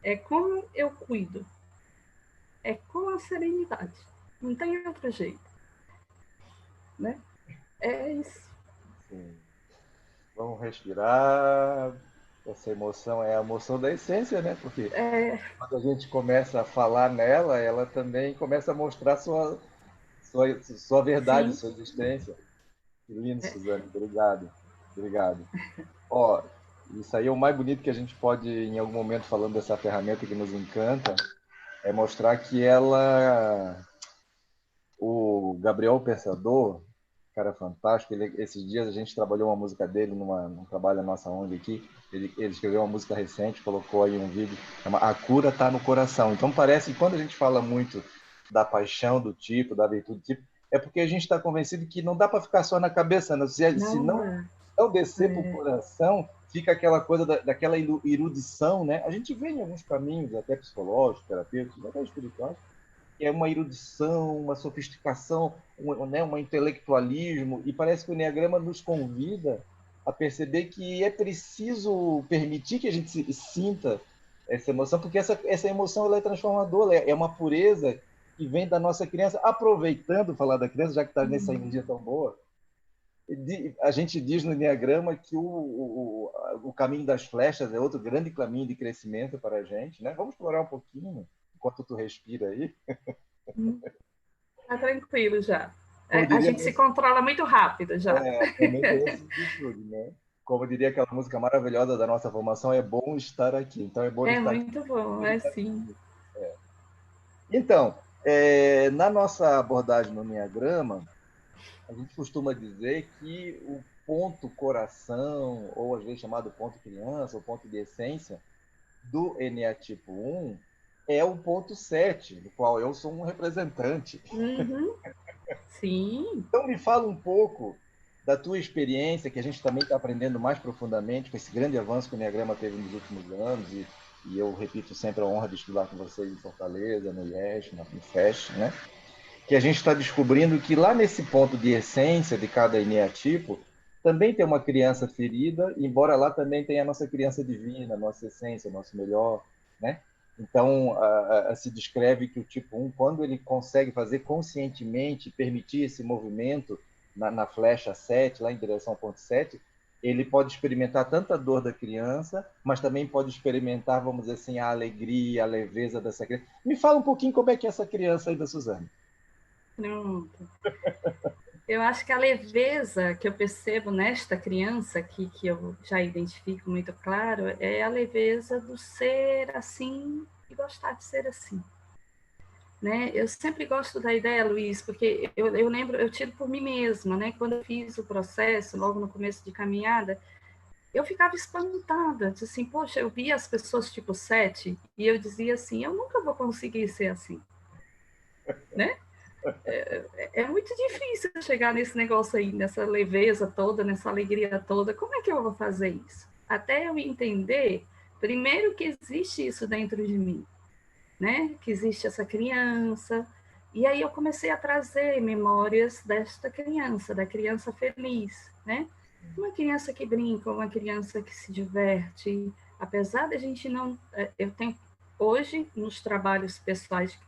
É como eu cuido. É com a serenidade. Não tem outro jeito. Né? É isso. Sim. Vamos respirar. Essa emoção é a emoção da essência, né? Porque É, quando a gente começa a falar nela, ela também começa a mostrar sua verdade, sim. sua existência. Que lindo, Suzane. Obrigado. Obrigado. Ó, isso aí é o mais bonito que a gente pode, em algum momento, falando dessa ferramenta que nos encanta, é mostrar que o Gabriel Pensador, cara fantástico, esses dias a gente trabalhou uma música dele num trabalho da nossa ONG aqui, ele escreveu uma música recente, colocou aí um vídeo, chama A Cura Tá no Coração. Então parece que quando a gente fala muito da paixão do tipo, da virtude do tipo, é porque a gente está convencido que não dá para ficar só na cabeça, né? Se Não não, dá. não descer para o coração, fica aquela coisa daquela erudição, né? A gente vê em alguns caminhos, até psicológicos, terapêuticos, até espirituais, que é uma erudição, uma sofisticação, né, um intelectualismo, e parece que o Enneagrama nos convida a perceber que é preciso permitir que a gente sinta essa emoção, porque essa emoção ela é transformadora, é uma pureza que vem da nossa criança. Aproveitando falar da criança, já que está nessa energia tão boa, a gente diz no Enneagrama que o caminho das flechas é outro grande caminho de crescimento para a gente, né? Vamos explorar um pouquinho, enquanto tu respira aí. Tá tranquilo já. Como A diria, gente se controla muito rápido já. realmente é esse de tudo, né? Como diria aquela música maravilhosa da nossa formação, é bom estar aqui. Então é bom É estar aqui. muito bom, é sim. Então, na nossa abordagem no Enneagrama, a gente costuma dizer que o ponto coração, ou às vezes chamado ponto criança, ou ponto de essência, do Eneatipo 1 é o ponto 7, do qual eu sou um representante. Uhum. Sim. Então, me fala um pouco da tua experiência, que a gente também está aprendendo mais profundamente com esse grande avanço que o Enneagrama teve nos últimos anos, e eu repito sempre a honra de estudar com vocês em Fortaleza, no IES, no FEST, né? Que a gente está descobrindo que lá nesse ponto de essência de cada eneatipo, também tem uma criança ferida, embora lá também tenha a nossa criança divina, a nossa essência, o nosso melhor, né? Então, se descreve que o tipo 1, quando ele consegue fazer conscientemente, permitir esse movimento na flecha 7, lá em direção ao ponto 7, ele pode experimentar tanto a dor da criança, mas também pode experimentar, vamos dizer assim, a alegria, a leveza dessa criança. Me fala um pouquinho como é que é essa criança aí da Suzane. Pronto. Eu acho que a leveza que eu percebo nesta criança, que eu já identifico muito claro, é a leveza do ser assim e gostar de ser assim. Né? Eu sempre gosto da ideia, Luiz, porque eu lembro, eu tiro por mim mesma, né? Quando eu fiz o processo, logo no começo de caminhada, eu ficava espantada, disse assim, poxa, eu via as pessoas tipo 7 e eu dizia assim, eu nunca vou conseguir ser assim, né? É muito difícil chegar nesse negócio aí, nessa leveza toda, nessa alegria toda. Como é que eu vou fazer isso? Até eu entender, primeiro, que existe isso dentro de mim, né? Que existe essa criança. E aí eu comecei a trazer memórias desta criança, da criança feliz, né? Uma criança que brinca, uma criança que se diverte. Apesar da gente não... Eu tenho, hoje, nos trabalhos pessoais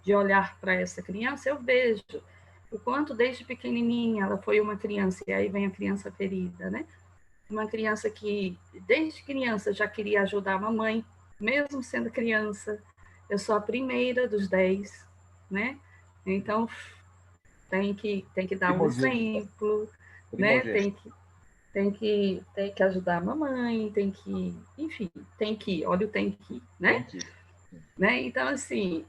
de olhar para essa criança, eu vejo o quanto desde pequenininha ela foi uma criança, e aí vem a criança ferida, né? Uma criança que desde criança já queria ajudar a mamãe, mesmo sendo criança. Eu sou a primeira dos 10, né? Então tem que dar um Primogênita. exemplo, né? Primogênita. Tem que ajudar a mamãe, tem que, enfim, tem que, olha o tem que, né? Tem que. Né? Então, assim,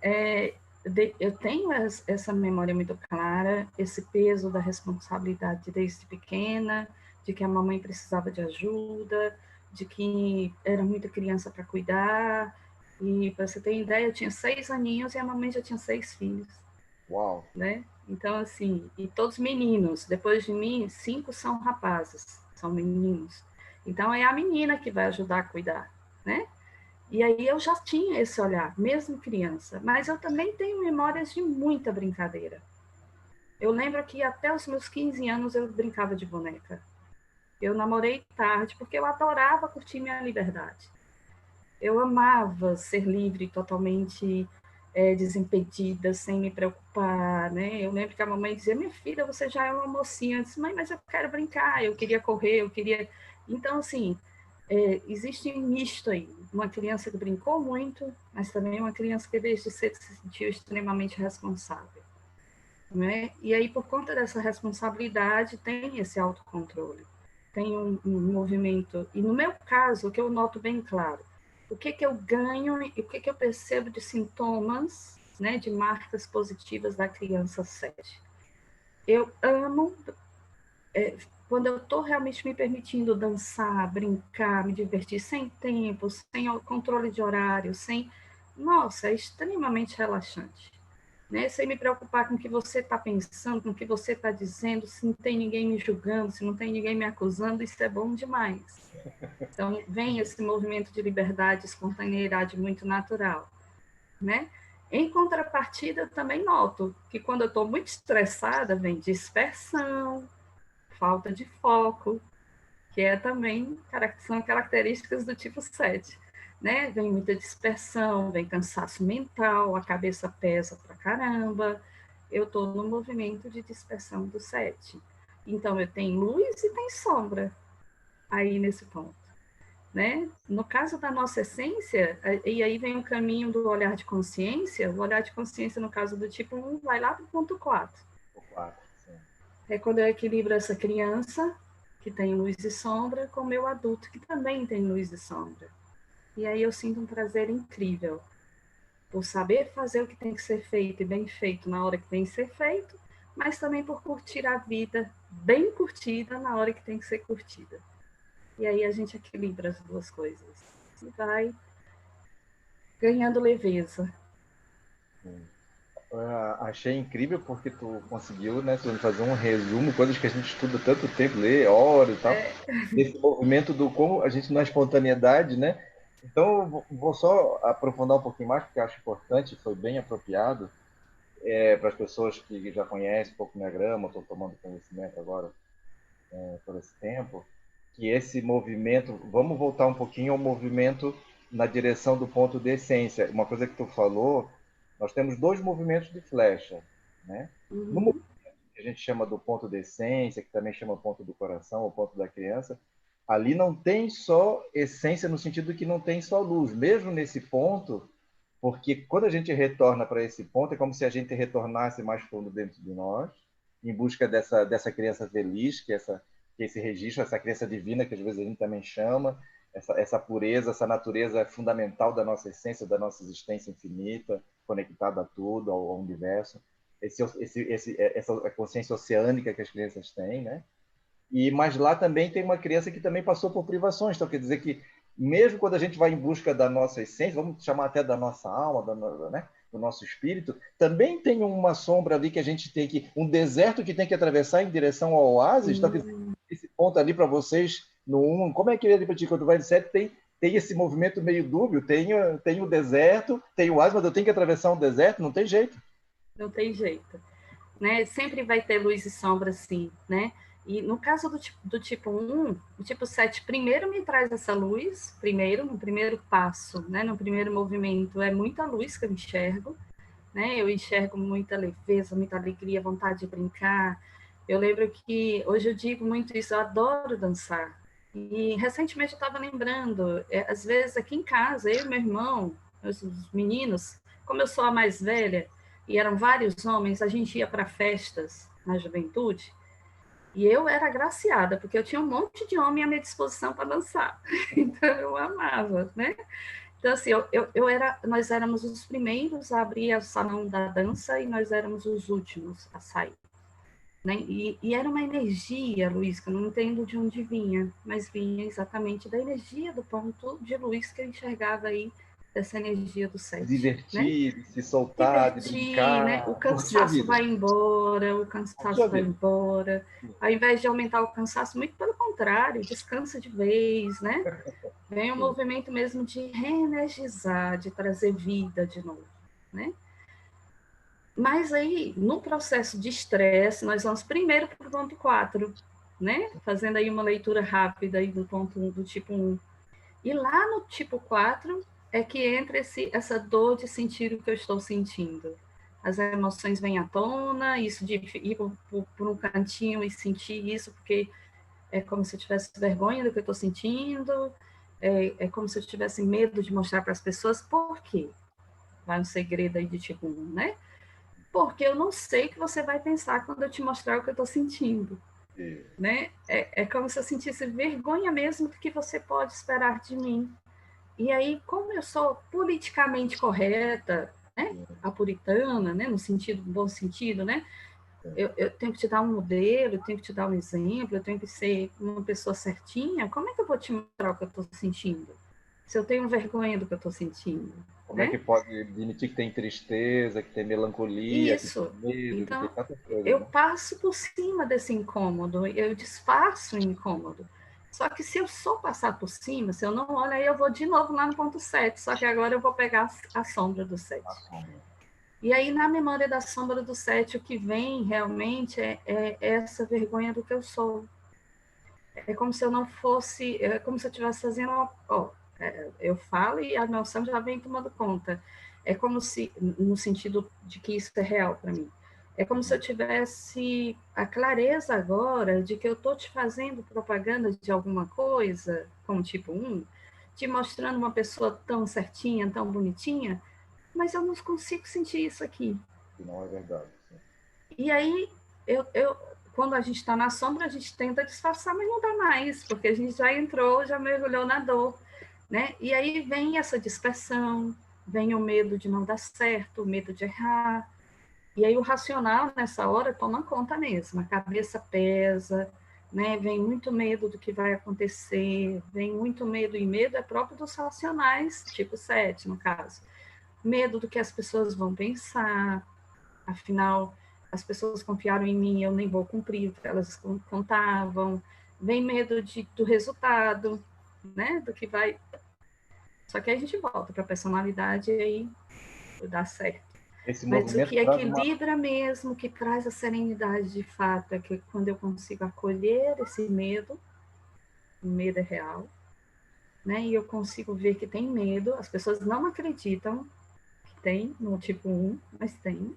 eu tenho essa memória muito clara, esse peso da responsabilidade desde pequena, de que a mamãe precisava de ajuda, de que era muita criança para cuidar. E, para você ter ideia, eu tinha 6 aninhos e a mamãe já tinha 6 filhos. Uau! Né? Então, assim, e todos meninos. Depois de mim, 5 são rapazes, são meninos. Então, é a menina que vai ajudar a cuidar, né? E aí eu já tinha esse olhar, mesmo criança. Mas eu também tenho memórias de muita brincadeira. Eu lembro que até os meus 15 anos eu brincava de boneca. Eu namorei tarde porque eu adorava curtir minha liberdade. Eu amava ser livre, totalmente desimpedida, sem me preocupar, né? Eu lembro que a mamãe dizia, minha filha, você já é uma mocinha. Eu disse, mãe, mas eu quero brincar, eu queria correr, eu queria... Então, assim, existe um misto aí. Uma criança que brincou muito, mas também uma criança que desde cedo se sentiu extremamente responsável. Né? E aí, por conta dessa responsabilidade, tem esse autocontrole. Tem um movimento. E no meu caso, o que eu noto bem claro, o que eu ganho e o que eu percebo de sintomas, né, de marcas positivas da criança 7. Eu amo quando eu estou realmente me permitindo dançar, brincar, me divertir sem tempo, sem controle de horário, sem... Nossa, é extremamente relaxante. Né? Sem me preocupar com o que você está pensando, com o que você está dizendo, se não tem ninguém me julgando, se não tem ninguém me acusando, isso é bom demais. Então, vem esse movimento de liberdade, espontaneidade muito natural. Né? Em contrapartida, eu também noto que quando eu estou muito estressada, vem dispersão, falta de foco, que também são características do tipo 7. Né? Vem muita dispersão, vem cansaço mental, a cabeça pesa pra caramba. Eu estou no movimento de dispersão do 7. Então, eu tenho luz e tem sombra aí nesse ponto. Né? No caso da nossa essência, e aí vem o caminho do olhar de consciência, o olhar de consciência, no caso do tipo 1, vai lá para o ponto 4. O 4, sim. É quando eu equilibro essa criança, que tem luz e sombra, com o meu adulto, que também tem luz e sombra. E aí eu sinto um prazer incrível. por saber fazer o que tem que ser feito e bem feito na hora que tem que ser feito, mas também por curtir a vida bem curtida na hora que tem que ser curtida. E aí a gente equilibra as duas coisas e vai ganhando leveza. Achei incrível porque tu conseguiu, né, tu fazer um resumo, coisas que a gente estuda tanto tempo, lê horas e tal, desse movimento do como a gente na espontaneidade, né? Então, eu vou só aprofundar um pouquinho mais, porque eu acho importante, foi bem apropriado, para as pessoas que já conhecem um pouco o Enneagrama, estou tomando conhecimento agora por esse tempo, que esse movimento, vamos voltar um pouquinho ao movimento na direção do ponto de essência. Uma coisa que tu falou, nós temos dois movimentos de flecha, né? No movimento que a gente chama do ponto de essência, que também chama ponto do coração, ou ponto da criança, ali não tem só essência no sentido que não tem só luz. Mesmo nesse ponto, porque quando a gente retorna para esse ponto, é como se a gente retornasse mais fundo dentro de nós, em busca dessa criança feliz, que esse registro, essa criança divina, que às vezes a gente também chama, essa pureza, essa natureza fundamental da nossa essência, da nossa existência infinita, conectada a tudo, ao universo. Essa consciência oceânica que as crianças têm, né? Mas lá também tem uma criança que também passou por privações. Então, quer dizer que, mesmo quando a gente vai em busca da nossa essência, vamos chamar até da nossa alma, né, do nosso espírito, também tem uma sombra ali que a gente tem que. Um deserto que tem que atravessar em direção ao oásis. Então, esse ponto ali para vocês, no 1, como é que ele para ti, quando vai de 7, tem esse movimento meio dúbio, tem o deserto, tem o oásis, mas eu tenho que atravessar um deserto, não tem jeito. Não tem jeito. Né? Sempre vai ter luz e sombra, sim, né? E no caso do tipo 1, o tipo 7 primeiro me traz essa luz, no primeiro passo, né? No primeiro movimento, é muita luz que eu enxergo, né? Eu enxergo muita leveza, muita alegria, vontade de brincar. Eu lembro que, hoje eu digo muito isso, eu adoro dançar. E recentemente eu estava lembrando, às vezes aqui em casa, eu e meu irmão, os meninos, como eu sou a mais velha, e eram vários homens, a gente ia para festas na juventude, e eu era agraciada, porque eu tinha um monte de homem à minha disposição para dançar. Então eu amava, né? Então, assim, nós éramos os primeiros a abrir o salão da dança e nós éramos os últimos a sair. Né? E era uma energia, Luiz, que eu não entendo de onde vinha, mas vinha exatamente da energia do ponto de luz que eu enxergava aí, dessa energia do Se 7. Né? divertir, de se soltar, de Divertir, né? O brincar, curtir a cansaço vida. vai embora, Curtir a vida. Ao invés de aumentar o cansaço, muito pelo contrário, descansa de vez, né? Vem um movimento mesmo de reenergizar, de trazer vida de novo, né? Mas aí, no processo de estresse, nós vamos primeiro para o ponto 4, né? Fazendo aí uma leitura rápida aí do ponto 1, do tipo 1. E lá no tipo 4 é que entra essa dor de sentir o que eu estou sentindo. As emoções vêm à tona, isso de ir por um cantinho e sentir isso, porque é como se eu tivesse vergonha do que eu estou sentindo, é como se eu tivesse medo de mostrar para as pessoas. Por quê? Vai um segredo aí de tipo 1, né? Porque eu não sei o que você vai pensar quando eu te mostrar o que eu estou sentindo. Né? É como se eu sentisse vergonha mesmo do que você pode esperar de mim. E aí, como eu sou politicamente correta, né? A puritana, né? No bom sentido, né? Eu tenho que te dar um modelo, eu tenho que te dar um exemplo, eu tenho que ser uma pessoa certinha. Como é que eu vou te mostrar o que eu estou sentindo? Se eu tenho vergonha do que eu estou sentindo, Como é né? que pode admitir que tem tristeza, que tem melancolia, que tem Isso. medo, que tem Então, tanta coisa, eu né? passo por cima desse incômodo, eu disfarço o incômodo. Só que se eu só passar por cima, se eu não olho, aí eu vou de novo lá no ponto 7, só que agora eu vou pegar a sombra do 7. E aí, na memória da sombra do 7, o que vem realmente é essa vergonha do que eu sou. É como se eu não fosse, é como se eu estivesse fazendo, eu falo e a noção já vem tomando conta. É como se, no sentido de que isso é real para mim, é como se eu tivesse a clareza agora de que eu estou te fazendo propaganda de alguma coisa, como tipo 1, te mostrando uma pessoa tão certinha, tão bonitinha, mas eu não consigo sentir isso aqui. Não é verdade. Sim. E aí, quando a gente está na sombra, a gente tenta disfarçar, mas não dá mais, porque a gente já entrou, já mergulhou na dor, né? E aí vem essa dispersão, vem o medo de não dar certo, o medo de errar. E aí o racional, nessa hora, toma conta mesmo. A cabeça pesa, né? Vem muito medo do que vai acontecer, vem muito medo, e medo é próprio dos racionais, tipo 7, no caso. Medo do que as pessoas vão pensar, afinal, as pessoas confiaram em mim, eu nem vou cumprir o que elas contavam. Vem medo do resultado, né? Do que vai. Só que aí a gente volta para a personalidade e aí dá certo. Esse Mas o movimento que traz uma... equilibra mesmo, que traz a serenidade de fato, é que quando eu consigo acolher esse medo, o medo é real, né? E eu consigo ver que tem medo, as pessoas não acreditam que tem no tipo 1, mas tem,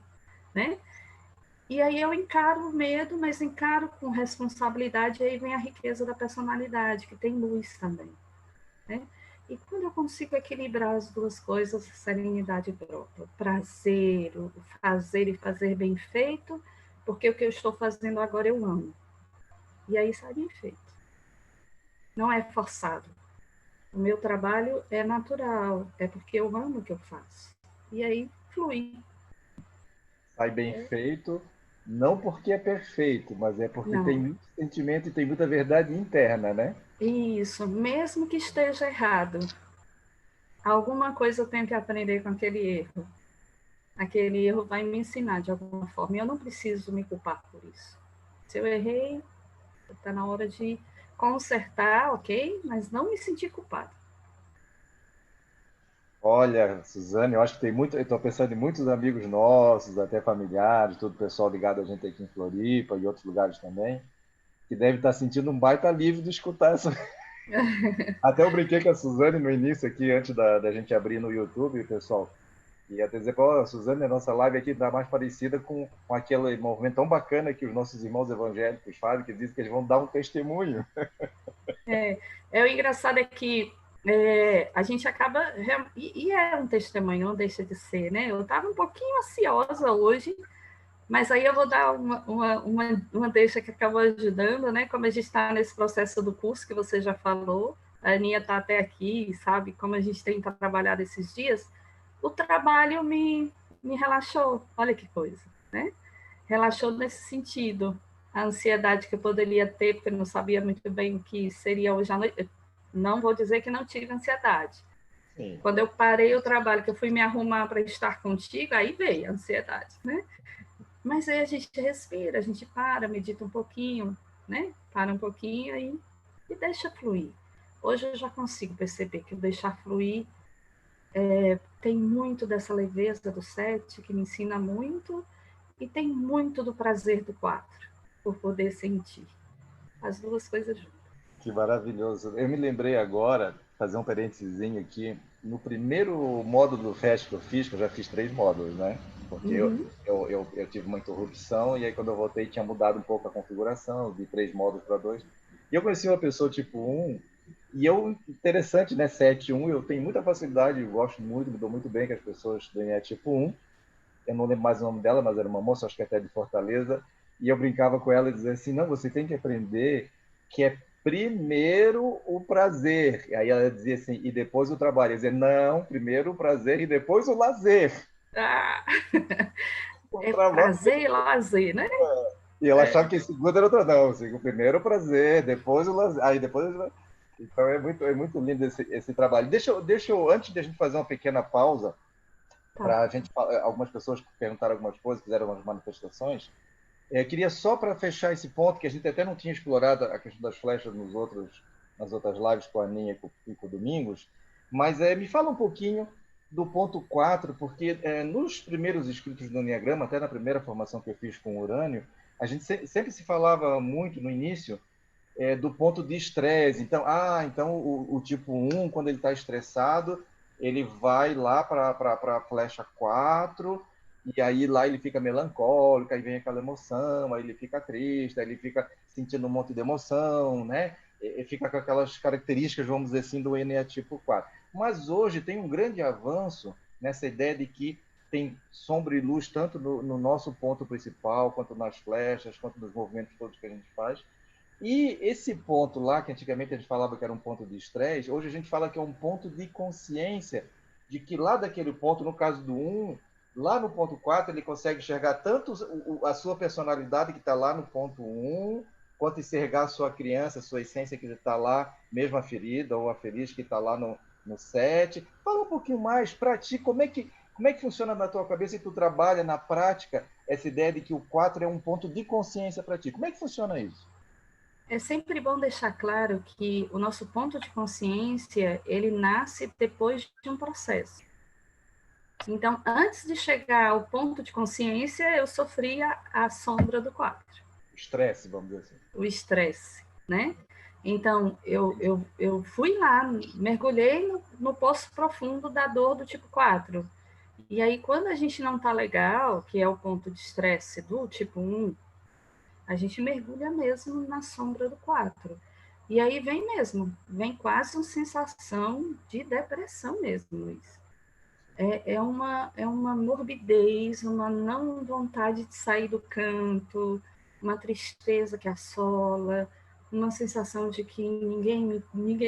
né? E aí eu encaro o medo, mas encaro com responsabilidade, e aí vem a riqueza da personalidade, que tem luz também, né? E quando eu consigo equilibrar as duas coisas, serenidade própria, prazer, o fazer e fazer bem feito, porque o que eu estou fazendo agora eu amo. E aí sai bem feito. Não é forçado. O meu trabalho é natural, é porque eu amo o que eu faço. E aí flui. sai bem feito, não porque é perfeito, mas é porque tem Não. muito sentimento e tem muita verdade interna, né? Isso, mesmo que esteja errado, alguma coisa eu tenho que aprender com aquele erro. Aquele erro vai me ensinar de alguma forma. E eu não preciso me culpar por isso. Se eu errei, está na hora de consertar, ok? Mas não me sentir culpada. Olha, Suzane, eu acho que tem muito, eu estou pensando em muitos amigos nossos, até familiares, todo o pessoal ligado a gente aqui em Floripa e outros lugares também, que deve estar sentindo um baita alívio de escutar essa. Até eu brinquei com a Suzane no início aqui, antes da gente abrir no YouTube, pessoal. E até dizer, pô, a Suzane, a nossa live aqui está mais parecida com aquele movimento tão bacana que os nossos irmãos evangélicos fazem, que dizem que eles vão dar um testemunho. O engraçado é que a gente acaba. E é um testemunho, não deixa de ser, né? Eu estava um pouquinho ansiosa hoje, mas aí eu vou dar uma deixa que acabou ajudando, né? Como a gente está nesse processo do curso que você já falou, a Aninha está até aqui, sabe como a gente tem trabalhado esses dias, o trabalho me relaxou, olha que coisa, né? Relaxou nesse sentido. A ansiedade que eu poderia ter, porque eu não sabia muito bem o que seria hoje à noite. Não vou dizer que não tive ansiedade. Sim. Quando eu parei o trabalho, que eu fui me arrumar para estar contigo, aí veio a ansiedade, né? Mas aí a gente respira, a gente para, medita um pouquinho, né? Para um pouquinho e deixa fluir. Hoje eu já consigo perceber que o deixar fluir tem muito dessa leveza do 7, que me ensina muito, e tem muito do prazer do 4, por poder sentir. As duas coisas juntas. Que maravilhoso. Eu me lembrei agora, fazer um parênteses aqui, no primeiro módulo do FEST que eu fiz, que eu já fiz 3 módulos, né? Porque Uhum. eu tive uma interrupção e aí quando eu voltei tinha mudado um pouco a configuração, de 3 módulos para 2. E eu conheci uma pessoa tipo 1, e eu, interessante, né? 7-1, eu tenho muita facilidade, eu gosto muito, me dou muito bem com as pessoas do DNA tipo 1. Eu não lembro mais o nome dela, mas era uma moça, acho que até de Fortaleza, e eu brincava com ela e dizia assim, não, você tem que aprender que é primeiro o prazer. Aí ela dizia assim, e depois o trabalho. Eu dizia, não, primeiro o prazer e depois o lazer. Ah, O é trabalho. prazer e lazer, né? E ela É, achava que segundo era outra, não, assim, o primeiro o prazer, depois o lazer. Aí depois. Então é muito lindo esse trabalho. Deixa eu, antes de a gente fazer uma pequena pausa, tá. para a gente, algumas pessoas perguntaram algumas coisas, fizeram umas manifestações. Queria só para fechar esse ponto, que a gente até não tinha explorado a questão das flechas nas outras lives com a Aninha e com o Domingos, mas me fala um pouquinho do ponto 4, porque nos primeiros escritos do Enneagrama, até na primeira formação que eu fiz com o Urânio, a gente sempre se falava muito no início do ponto de estresse. Então, então o tipo 1, quando ele está estressado, ele vai lá para a flecha 4, e aí lá ele fica melancólico, aí vem aquela emoção, aí ele fica triste, aí ele fica sentindo um monte de emoção, né? E fica com aquelas características, vamos dizer assim, do ENEA tipo 4. Mas hoje tem um grande avanço nessa ideia de que tem sombra e luz tanto no nosso ponto principal, quanto nas flechas, quanto nos movimentos todos que a gente faz. E esse ponto lá, que antigamente a gente falava que era um ponto de estresse, hoje a gente fala que é um ponto de consciência de que lá daquele ponto, no caso do 1, lá no ponto 4, ele consegue enxergar tanto a sua personalidade que está lá no ponto 1, quanto enxergar a sua criança, a sua essência que está lá, mesmo a ferida ou a feliz que está lá no 7. Fala um pouquinho mais para ti, como é que funciona na tua cabeça e tu trabalha na prática essa ideia de que o 4 é um ponto de consciência para ti? Como é que funciona isso? É sempre bom deixar claro que o nosso ponto de consciência, ele nasce depois de um processo. Então, antes de chegar ao ponto de consciência, eu sofria a sombra do 4. O estresse, vamos dizer assim. O estresse, né? Então, eu fui lá, mergulhei no poço profundo da dor do tipo 4. E aí, quando a gente não tá legal, que é o ponto de estresse do tipo 1, a gente mergulha mesmo na sombra do 4. E aí vem quase uma sensação de depressão mesmo, Luiz. É uma morbidez, uma não vontade de sair do canto, uma tristeza que assola, uma sensação de que ninguém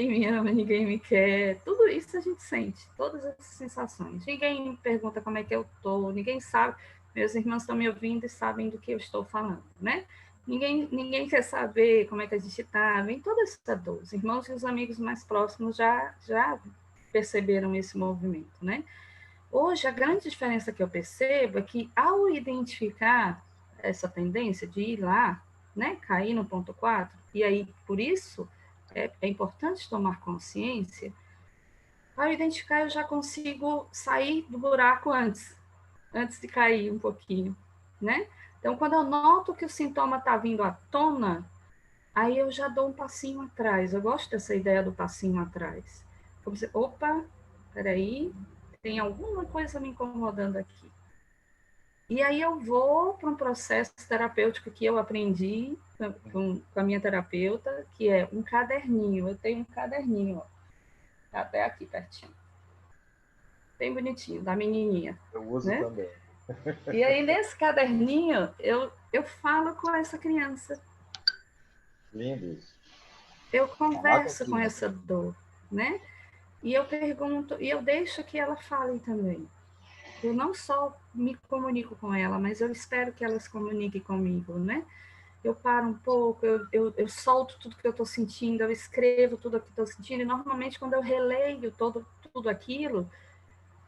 me ama, ninguém me quer. Tudo isso a gente sente, todas essas sensações. Ninguém me pergunta como é que eu estou, ninguém sabe. Meus irmãos estão me ouvindo e sabem do que eu estou falando, né? Ninguém quer saber como é que a gente está, vem toda essa dor. Os irmãos e os amigos mais próximos já perceberam esse movimento, né? Hoje, a grande diferença que eu percebo é que, ao identificar essa tendência de ir lá, né, cair no ponto 4, e aí, por isso, é importante tomar consciência, ao identificar, eu já consigo sair do buraco antes de cair um pouquinho, né? Então, quando eu noto que o sintoma está vindo à tona, aí eu já dou um passinho atrás. Eu gosto dessa ideia do passinho atrás. Como se, opa, peraí, tem alguma coisa me incomodando aqui. E aí eu vou para um processo terapêutico que eu aprendi com a minha terapeuta, que é um caderninho. Eu tenho um caderninho, ó, tá até aqui pertinho. Bem bonitinho, da menininha. Eu uso né? também. E aí, nesse caderninho, eu falo com essa criança. Lindo isso. Eu Falar com a converso com criança. essa dor, né? E eu pergunto, e eu deixo que ela fale também. Eu não só me comunico com ela, mas eu espero que ela se comunique comigo, né? Eu paro um pouco, eu solto tudo que eu estou sentindo, eu escrevo tudo o que estou sentindo, e normalmente quando eu releio tudo aquilo,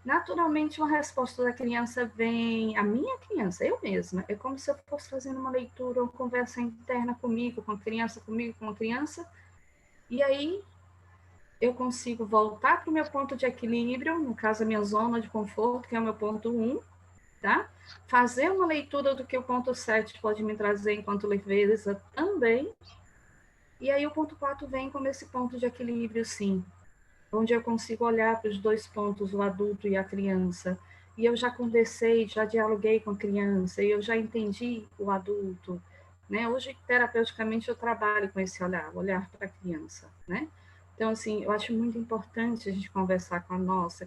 naturalmente uma resposta da criança vem, a minha criança, eu mesma, é como se eu fosse fazendo uma leitura, uma conversa interna comigo, com a criança, e aí eu consigo voltar para o meu ponto de equilíbrio, no caso a minha zona de conforto, que é o meu ponto 1, tá? Fazer uma leitura do que o ponto 7 pode me trazer enquanto leveza também. E aí o ponto 4 vem como esse ponto de equilíbrio, sim, onde eu consigo olhar para os dois pontos, o adulto e a criança. E eu já conversei, já dialoguei com a criança, e eu já entendi o adulto. Né? Hoje, terapeuticamente, eu trabalho com esse olhar para a criança. Né? Então, assim, eu acho muito importante a gente conversar com a nossa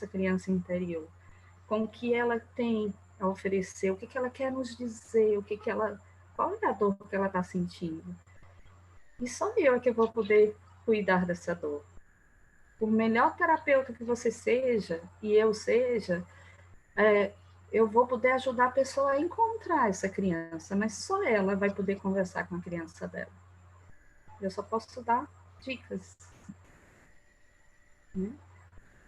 criança interior, com o que ela tem a oferecer, o que ela quer nos dizer, qual é a dor que ela está sentindo. E só eu é que vou poder cuidar dessa dor. Por melhor terapeuta que você seja, e eu seja, eu vou poder ajudar a pessoa a encontrar essa criança, mas só ela vai poder conversar com a criança dela. Eu só posso dar dicas. Né?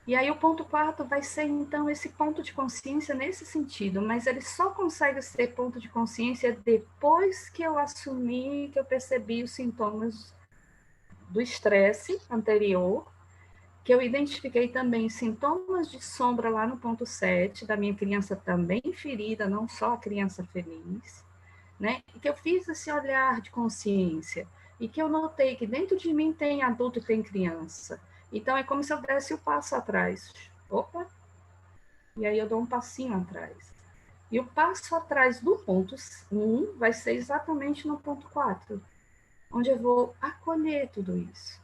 E aí o ponto 4 vai ser, então, esse ponto de consciência nesse sentido, mas ele só consegue ser ponto de consciência depois que eu assumi, que eu percebi os sintomas do estresse anterior, que eu identifiquei também sintomas de sombra lá no ponto 7, da minha criança também ferida, não só a criança feliz, né? E que eu fiz esse olhar de consciência, e que eu notei que dentro de mim tem adulto e tem criança. Então, é como se eu desse o passo atrás. Opa! E aí eu dou um passinho atrás. E o passo atrás do ponto 1 vai ser exatamente no ponto 4, onde eu vou acolher tudo isso,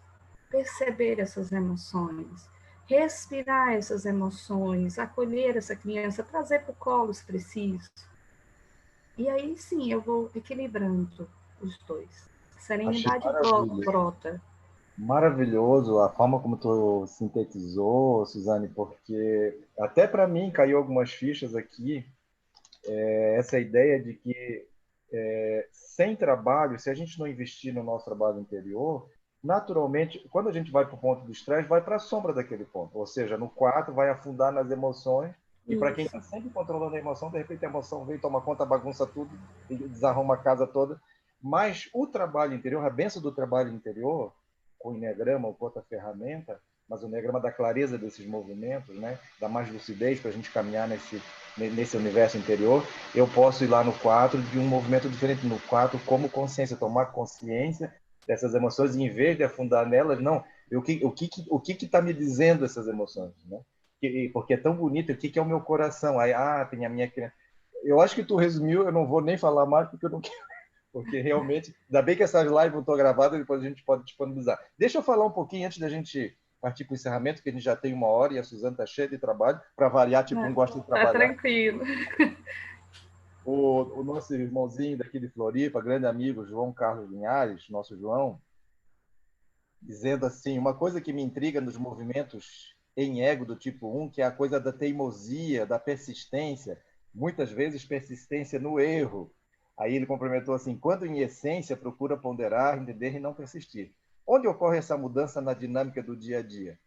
perceber essas emoções, respirar essas emoções, acolher essa criança, trazer para o colo se preciso. E aí sim eu vou equilibrando os dois. Achei Serenidade maravilha. brota. Maravilhoso a forma como tu sintetizou, Suzane, porque até para mim caiu algumas fichas aqui, essa ideia de que sem trabalho, se a gente não investir no nosso trabalho interior, naturalmente, quando a gente vai para o ponto do estresse, vai para a sombra daquele ponto, ou seja, no quarto vai afundar nas emoções, e para quem está Isso. sempre controlando a emoção, de repente a emoção vem, toma conta, bagunça tudo, e desarruma a casa toda. Mas o trabalho interior, a benção do trabalho interior, com o Enneagrama ou com outra ferramenta, mas o Enneagrama dá clareza desses movimentos, né? Dá mais lucidez para a gente caminhar nesse universo interior. Eu posso ir lá no 4 de um movimento diferente no 4, como consciência, tomar consciência dessas emoções, e em vez de afundar nelas, não, o que está me dizendo essas emoções, né? Porque é tão bonito, o que é o meu coração? Aí, tem a minha criança. Eu acho que tu resumiu, eu não vou nem falar mais, porque eu não quero, porque realmente, ainda bem que essas lives não estão gravadas, depois a gente pode disponibilizar. Deixa eu falar um pouquinho antes da gente partir para o encerramento, que a gente já tem 1 hora e a Suzana está cheia de trabalho, para variar, tipo, um gosta de Tá trabalhar. tranquilo. O nosso irmãozinho daqui de Floripa, grande amigo João Carlos Linhares, nosso João, dizendo assim, uma coisa que me intriga nos movimentos em ego do tipo 1, que é a coisa da teimosia, da persistência, muitas vezes persistência no erro. Aí ele complementou assim, quando em essência procura ponderar, entender e não persistir. Onde ocorre essa mudança na dinâmica do dia a dia?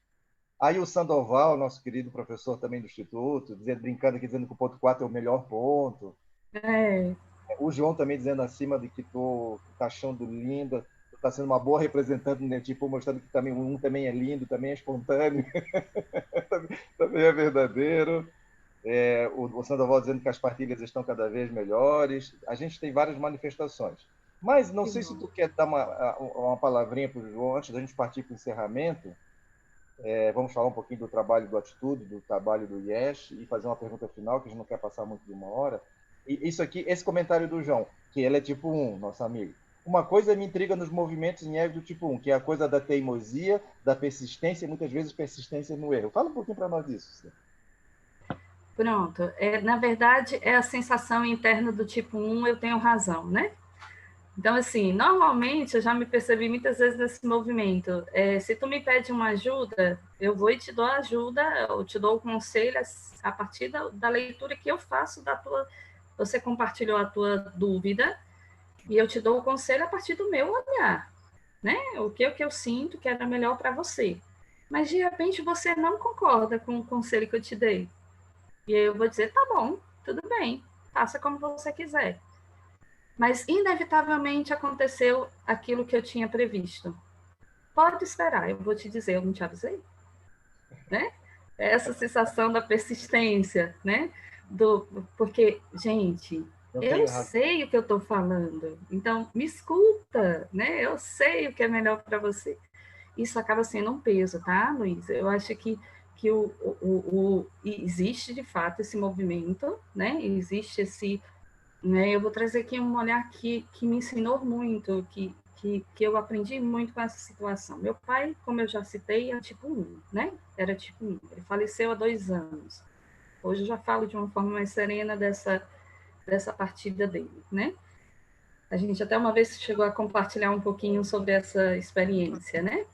Aí o Sandoval, nosso querido professor também do Instituto, dizendo, brincando aqui, dizendo que o ponto 4 é o melhor ponto. É, O João também dizendo acima de que tu tá achando linda, tu tá sendo uma boa representante, né? Tipo, mostrando que também um também é lindo, também é espontâneo, também é verdadeiro. O Sandoval dizendo que as partilhas estão cada vez melhores. A gente tem várias manifestações. Mas não que sei se bom. tu quer dar uma palavrinha para o João antes da gente partir para o encerramento. Vamos falar um pouquinho do trabalho do Atitude, do trabalho do Yes, e fazer uma pergunta final, que a gente não quer passar muito de 1 hora. E isso aqui, esse comentário do João, que ele é tipo 1, nosso amigo. Uma coisa me intriga nos movimentos em ego do tipo 1, que é a coisa da teimosia, da persistência, e muitas vezes persistência no erro. Fala um pouquinho para nós disso. Pronto. Na verdade, é a sensação interna do tipo 1, eu tenho razão, né? Então, assim, normalmente eu já me percebi muitas vezes nesse movimento. Se tu me pede uma ajuda, eu vou e te dou ajuda, eu te dou o conselho a partir da leitura que eu faço da tua. Você compartilhou a tua dúvida e eu te dou o conselho a partir do meu olhar, né? O que eu sinto que era melhor para você. Mas de repente você não concorda com o conselho que eu te dei. E aí eu vou dizer, tá bom, tudo bem, faça como você quiser. Mas, inevitavelmente, aconteceu aquilo que eu tinha previsto. Pode esperar, eu vou te dizer, eu não te avisei, né? Essa sensação da persistência, né? Porque, gente, Eu eu tenho razão. sei o que eu estou falando, então me escuta, né? Eu sei o que é melhor para você. Isso acaba sendo um peso, tá, Luiz? Eu acho que existe, de fato, esse movimento, né? Existe esse, né? Eu vou trazer aqui um olhar que me ensinou muito, que eu aprendi muito com essa situação. Meu pai, como eu já citei, é tipo 1, né? Era tipo 1. Ele faleceu há 2 anos. Hoje eu já falo de uma forma mais serena dessa partida dele, né? A gente até uma vez chegou a compartilhar um pouquinho sobre essa experiência, né?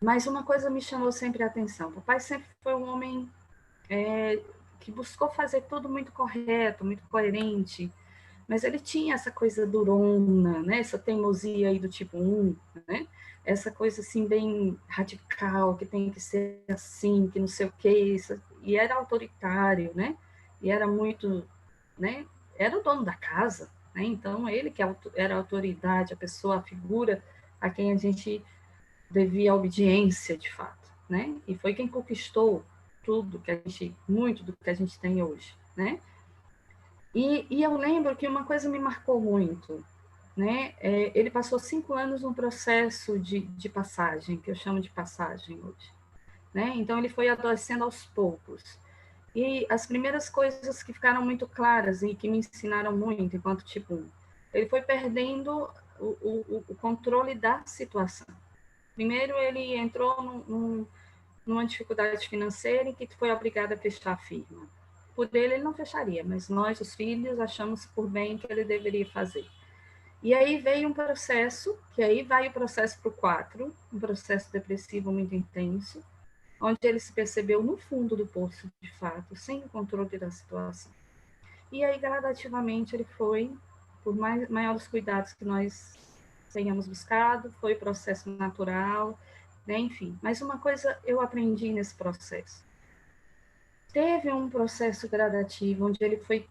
Mas uma coisa me chamou sempre a atenção. O papai sempre foi um homem que buscou fazer tudo muito correto, muito coerente, mas ele tinha essa coisa durona, né? Essa teimosia aí do tipo 1, né? Essa coisa assim bem radical, que tem que ser assim, que não sei o que, e era autoritário, né? E era muito, né? Era o dono da casa, né? Então ele que era a autoridade, a pessoa, a figura a quem a gente devia obediência, de fato, né? E foi quem conquistou tudo que a gente, muito do que a gente tem hoje, né? E eu lembro que uma coisa me marcou muito, né? Ele passou 5 anos num processo de passagem, que eu chamo de passagem hoje, né? Então ele foi adoecendo aos poucos. E as primeiras coisas que ficaram muito claras e que me ensinaram muito enquanto tipo 1, ele foi perdendo o controle da situação. Primeiro ele entrou numa dificuldade financeira em que foi obrigado a fechar a firma. Por ele não fecharia, mas nós, os filhos, achamos por bem que ele deveria fazer. E aí veio um processo, que aí vai o processo para o 4, um processo depressivo muito intenso, onde ele se percebeu no fundo do poço, de fato, sem o controle da situação. E aí, gradativamente, ele foi, por maiores cuidados que nós tenhamos buscado, foi processo natural, né? Enfim. Mas uma coisa eu aprendi nesse processo. Teve um processo gradativo, onde ele foi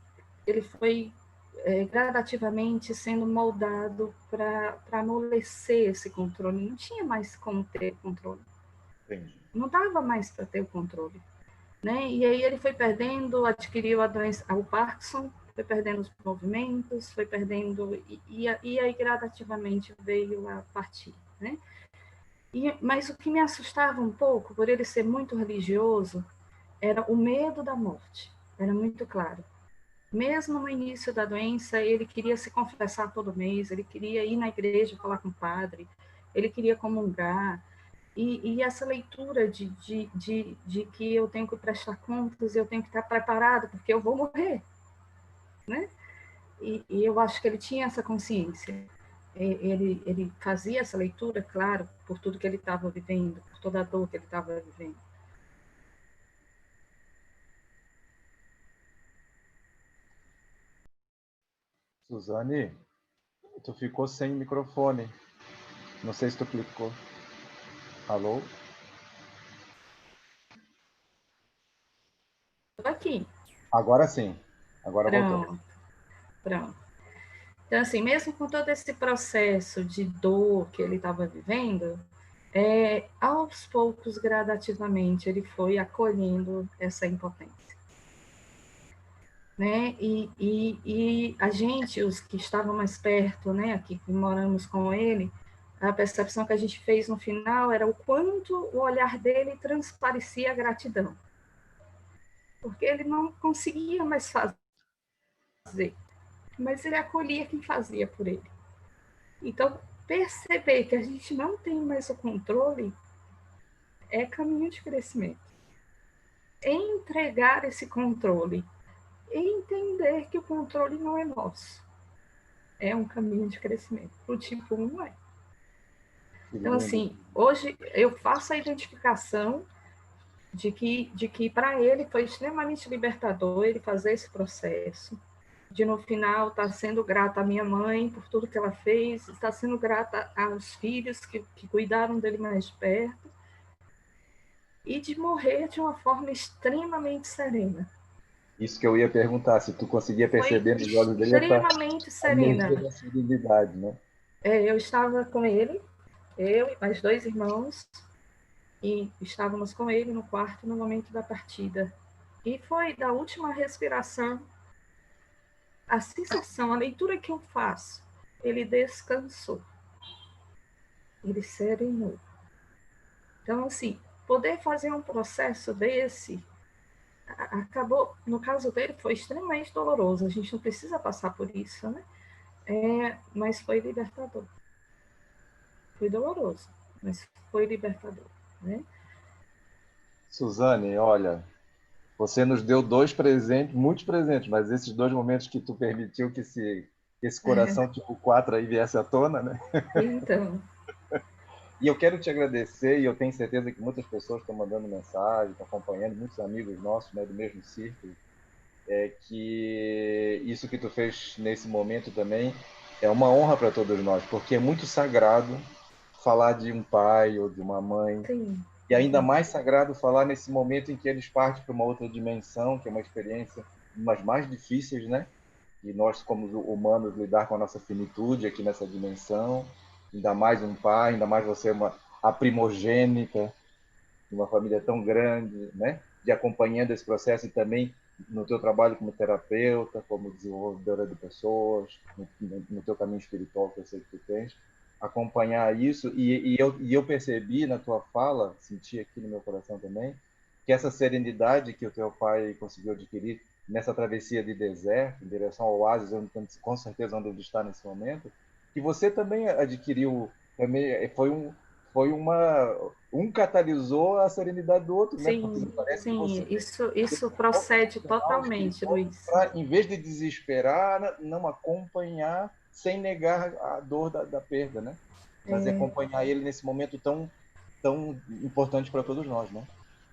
gradativamente sendo moldado para amolecer esse controle. Não tinha mais como ter controle. Entendi. Não dava mais para ter o controle. Né? E aí ele foi perdendo, adquiriu a doença, o Parkinson, foi perdendo os movimentos, foi perdendo, e aí gradativamente veio a partir, né? Mas o que me assustava um pouco, por ele ser muito religioso, era o medo da morte, era muito claro. Mesmo no início da doença, ele queria se confessar todo mês, ele queria ir na igreja falar com o padre, ele queria comungar, e essa leitura de que eu tenho que prestar contas, eu tenho que estar preparado, porque eu vou morrer, né? E eu acho que ele tinha essa consciência. Ele fazia essa leitura, claro, por tudo que ele estava vivendo, por toda a dor que ele estava vivendo. Suzane, tu ficou sem microfone. Não sei se tu clicou. Alô? Estou aqui. Agora sim. Agora voltou. Pronto, pronto. Então, assim, mesmo com todo esse processo de dor que ele estava vivendo, aos poucos, gradativamente, ele foi acolhendo essa impotência. Né? E a gente, os que estavam mais perto, né, aqui que moramos com ele, a percepção que a gente fez no final era o quanto o olhar dele transparecia a gratidão. Porque ele não conseguia mais fazer, mas ele acolhia quem fazia por ele. Então, perceber que a gente não tem mais o controle é caminho de crescimento. Entregar esse controle e entender que o controle não é nosso. É um caminho de crescimento. O tipo 1 é. Então, assim, hoje eu faço a identificação de que para ele foi extremamente libertador ele fazer esse processo, de no final estar sendo grata à minha mãe por tudo que ela fez, estar sendo grata aos filhos que cuidaram dele mais de perto, e de morrer de uma forma extremamente serena. Isso que eu ia perguntar, se tu conseguia Foi perceber nos olhos dele essa extremamente energia serena. da serenidade, né? Eu estava com ele, eu e mais 2 irmãos, e estávamos com ele no quarto no momento da partida. E foi da última respiração, a sensação, a leitura que eu faço, ele descansou, ele serenou. Então, assim, poder fazer um processo desse, acabou, no caso dele, foi extremamente doloroso, a gente não precisa passar por isso, né? Mas foi libertador. Foi doloroso, mas foi libertador, né? Suzane, olha, você nos deu dois presentes, muitos presentes, mas esses dois momentos que tu permitiu que esse coração tipo 4 aí viesse à tona, né? Então, E eu quero te agradecer, e eu tenho certeza que muitas pessoas estão mandando mensagem, estão acompanhando, muitos amigos nossos, né, do mesmo círculo, que isso que tu fez nesse momento também é uma honra para todos nós, porque é muito sagrado falar de um pai ou de uma mãe, sim, e ainda mais sagrado falar nesse momento em que eles partem para uma outra dimensão, que é uma experiência umas mais difíceis, né? E nós, como humanos, lidar com a nossa finitude aqui nessa dimensão, ainda mais um pai, ainda mais você, a primogênita de uma família tão grande, né? De acompanhando esse processo e também no teu trabalho como terapeuta, como desenvolvedora de pessoas, no teu caminho espiritual que eu sei que tu tens, acompanhar isso e eu percebi na tua fala, senti aqui no meu coração também, que essa serenidade que o teu pai conseguiu adquirir nessa travessia de deserto, em direção ao oásis, onde, com certeza onde ele está nesse momento, que você também adquiriu, também um catalisou a serenidade do outro, né? Porque sim, parece que sim, você isso desenvolve procede um canal totalmente, espiritual Luiz. para, em vez de desesperar, não acompanhar sem negar a dor da perda, né? Mas acompanhar ele nesse momento tão importante para todos nós, né?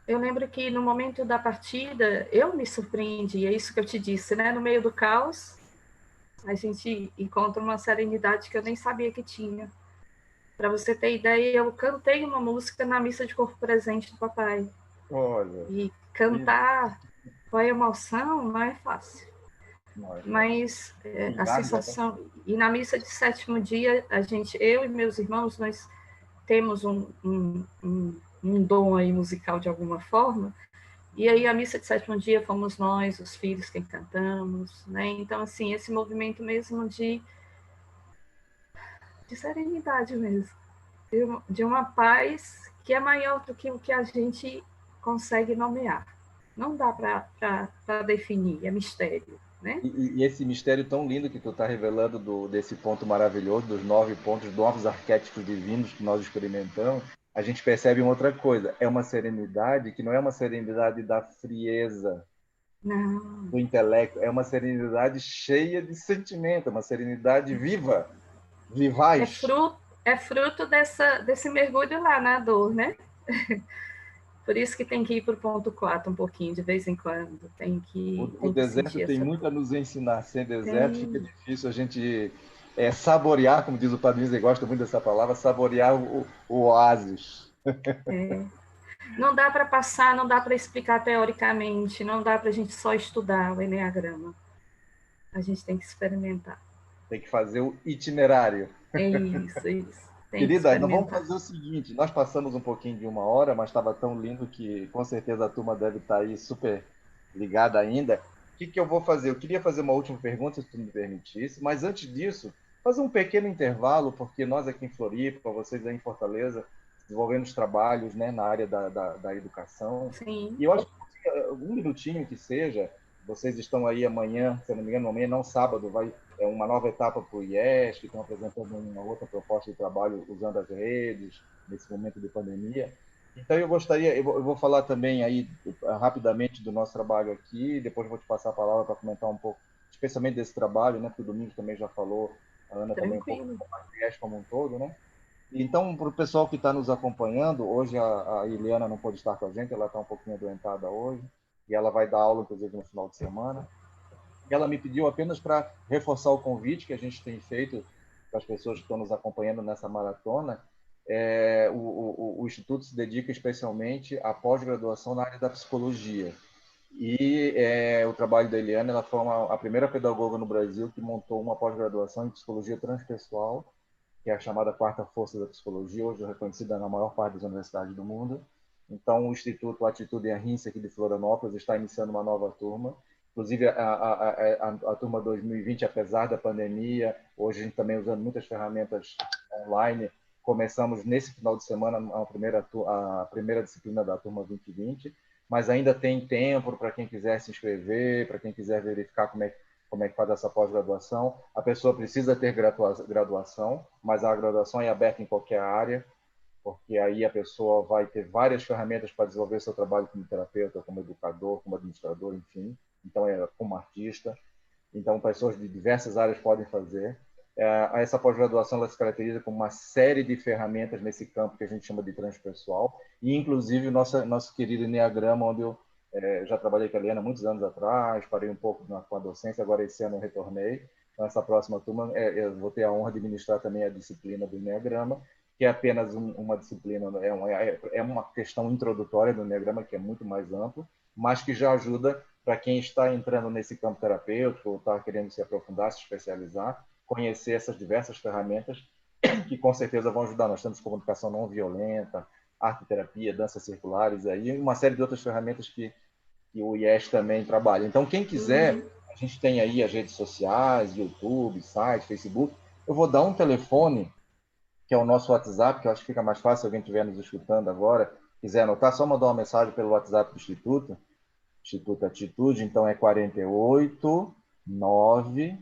Eu lembro que no momento da partida, eu me surpreendi, é isso que eu te disse, né? No meio do caos, a gente encontra uma serenidade que eu nem sabia que tinha. Para você ter ideia, eu cantei uma música na missa de corpo presente do papai. Olha. E cantar com a emoção não é fácil. Mas a sensação... E na missa de sétimo dia, eu e meus irmãos, nós temos um dom aí musical de alguma forma, e aí a missa de sétimo dia fomos nós, os filhos, quem cantamos, né? Então, assim, esse movimento mesmo de serenidade mesmo, de uma paz que é maior do que o que a gente consegue nomear. Não dá para definir, é mistério, né? E esse mistério tão lindo que tu está revelando desse ponto maravilhoso, dos 9 pontos, novos arquétipos divinos que nós experimentamos, a gente percebe uma outra coisa. É uma serenidade que não é uma serenidade da frieza, não, do intelecto, é uma serenidade cheia de sentimento, uma serenidade viva, vivaz. É fruto desse mergulho lá na dor, né? Por isso que tem que ir para o ponto 4 um pouquinho, de vez em quando. O Tem que deserto sentir tem essa muito dor. a nos ensinar. Sem deserto fica Tem. difícil a gente saborear, como diz o Padre Luiz, gosta muito dessa palavra, saborear o oásis. É. Não dá para passar, não dá para explicar teoricamente, não dá para a gente só estudar o Enneagrama. A gente tem que experimentar. Tem que fazer o itinerário. É isso, é isso. Tem que Querida, nós vamos experimentar. fazer o seguinte: nós passamos um pouquinho de uma hora, mas estava tão lindo que com certeza a turma deve estar aí super ligada ainda. O que, que eu vou fazer? Eu queria fazer uma última pergunta, se tu me permitisse, mas antes disso, fazer um pequeno intervalo, porque nós aqui em Floripa, vocês aí em Fortaleza, desenvolvendo os trabalhos, né, na área da educação. Sim. E eu acho que um minutinho que seja, vocês estão aí amanhã, se eu não me engano, amanhã não, sábado, vai uma nova etapa para o IES, que estão apresentando uma outra proposta de trabalho usando as redes nesse momento de pandemia. Então, eu vou falar também aí rapidamente do nosso trabalho aqui, depois vou te passar a palavra para comentar um pouco, especialmente desse trabalho, né? Porque o Domingos também já falou, a Ana também um pouco Tranquilo. do IES como um todo, né? Então, para o pessoal que está nos acompanhando, hoje a Eliana não pôde estar com a gente, ela está um pouquinho adoentada hoje, e ela vai dar aula, inclusive, no final de semana. Ela me pediu apenas para reforçar o convite que a gente tem feito para as pessoas que estão nos acompanhando nessa maratona. O Instituto se dedica especialmente à pós-graduação na área da psicologia. E o trabalho da Eliana, ela foi a primeira pedagoga no Brasil que montou uma pós-graduação em psicologia transpessoal, que é a chamada quarta força da psicologia, hoje reconhecida na maior parte das universidades do mundo. Então, o Instituto Atitude e Arrinça, aqui de Florianópolis, está iniciando uma nova turma. Inclusive, a turma 2020, apesar da pandemia, hoje a gente também usando muitas ferramentas online, começamos nesse final de semana a primeira disciplina da turma 2020, mas ainda tem tempo para quem quiser se inscrever, para quem quiser verificar como é que faz essa pós-graduação. A pessoa precisa ter graduação, mas a graduação é aberta em qualquer área, porque aí a pessoa vai ter várias ferramentas para desenvolver seu trabalho como terapeuta, como educador, como administrador, enfim. Então, como artista. Então, pessoas de diversas áreas podem fazer. Essa pós-graduação ela se caracteriza com uma série de ferramentas nesse campo que a gente chama de transpessoal, e inclusive o nosso querido Enneagrama, onde eu já trabalhei com a Eliana muitos anos atrás, parei um pouco com a docência, agora esse ano eu retornei. Então, essa próxima turma, eu vou ter a honra de ministrar também a disciplina do Enneagrama, que é apenas uma disciplina, é uma questão introdutória do Enneagrama, que é muito mais amplo, mas que já ajuda para quem está entrando nesse campo terapêutico ou está querendo se aprofundar, se especializar, conhecer essas diversas ferramentas que com certeza vão ajudar. Nós temos comunicação não violenta, arte terapia, danças circulares aí, e uma série de outras ferramentas que o IES também trabalha. Então, quem quiser, a gente tem aí as redes sociais, YouTube, site, Facebook. Eu vou dar um telefone, que é o nosso WhatsApp, que eu acho que fica mais fácil se alguém estiver nos escutando agora, quiser anotar, só mandar uma mensagem pelo WhatsApp do Instituto Atitude, então é 48 9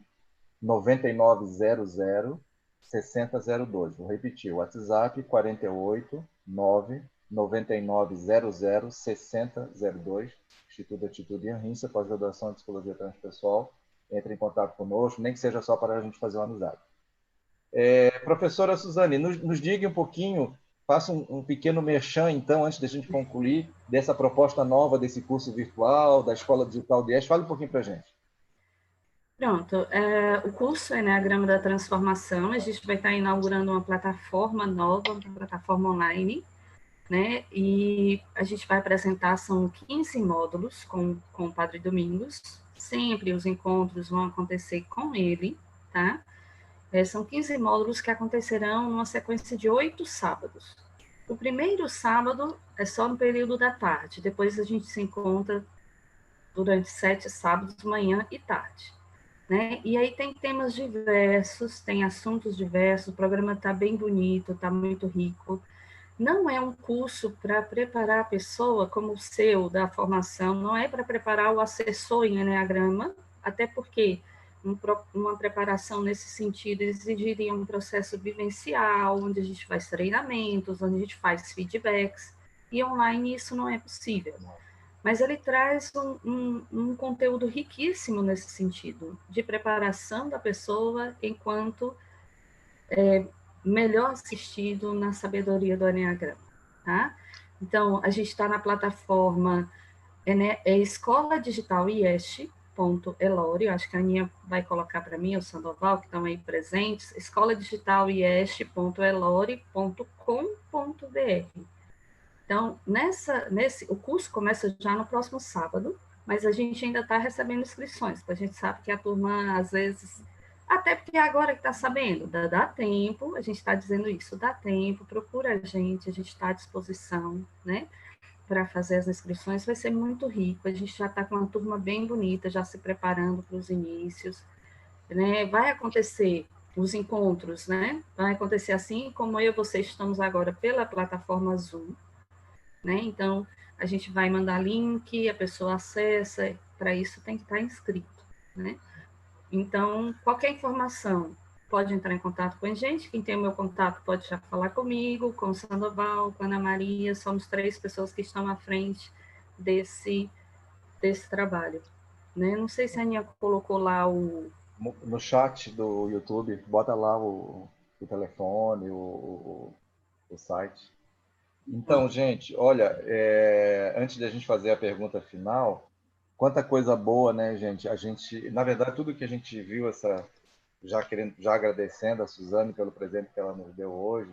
9900 6002. Vou repetir, o WhatsApp 48 9 9900 6002, Instituto Atitude em Rinça, pós-graduação em Psicologia Transpessoal. entre em contato conosco, nem que seja só para a gente fazer uma amizade. Professora Suzane, nos diga um pouquinho, faça um pequeno merchan, então, antes da gente concluir, dessa proposta nova, desse curso virtual, da Escola Digital de IES. Fale um pouquinho para a gente. Pronto, o curso é Eneagrama da Transformação, a gente vai estar inaugurando uma plataforma nova, uma plataforma online, né? E a gente vai apresentar, são 15 módulos com o Padre Domingos, sempre os encontros vão acontecer com ele, tá? São 15 módulos que acontecerão numa sequência de 8 sábados. O primeiro sábado é só no período da tarde, depois a gente se encontra durante 7 sábados, manhã e tarde. Né? E aí tem temas diversos, tem assuntos diversos, o programa está bem bonito, está muito rico. Não é um curso para preparar a pessoa como o seu, da formação, não é para preparar o assessor em Eneagrama, até porque uma preparação nesse sentido exigiria um processo vivencial, onde a gente faz treinamentos, onde a gente faz feedbacks, e online isso não é possível. Mas ele traz um conteúdo riquíssimo nesse sentido, de preparação da pessoa enquanto melhor assistido na sabedoria do Enneagrama, tá? Então, a gente está na plataforma Escola Digital IESH.elore, acho que a Aninha vai colocar para mim, o Sandoval, que estão aí presentes, escola digital IESH.elore.com.br. Então, o curso começa já no próximo sábado, mas a gente ainda está recebendo inscrições, porque a gente sabe que a turma, às vezes, até porque agora que está sabendo, dá tempo, a gente está dizendo isso, dá tempo, procura a gente está à disposição, né, para fazer as inscrições, vai ser muito rico, a gente já está com uma turma bem bonita, já se preparando para os inícios, né, vai acontecer os encontros, né, vai acontecer assim como eu e você estamos agora pela plataforma Zoom, né? Então, a gente vai mandar link, a pessoa acessa, para isso tem que estar inscrito, né? Então, qualquer informação pode entrar em contato com a gente, quem tem o meu contato pode já falar comigo, com o Sandoval, com a Ana Maria, somos 3 pessoas que estão à frente desse trabalho, né? Não sei se a Aninha colocou lá No chat do YouTube, bota lá o telefone, o site. Então, gente, olha, antes de a gente fazer a pergunta final, quanta coisa boa, né, gente? Na verdade, tudo que a gente viu, já agradecendo a Suzane pelo presente que ela nos deu hoje,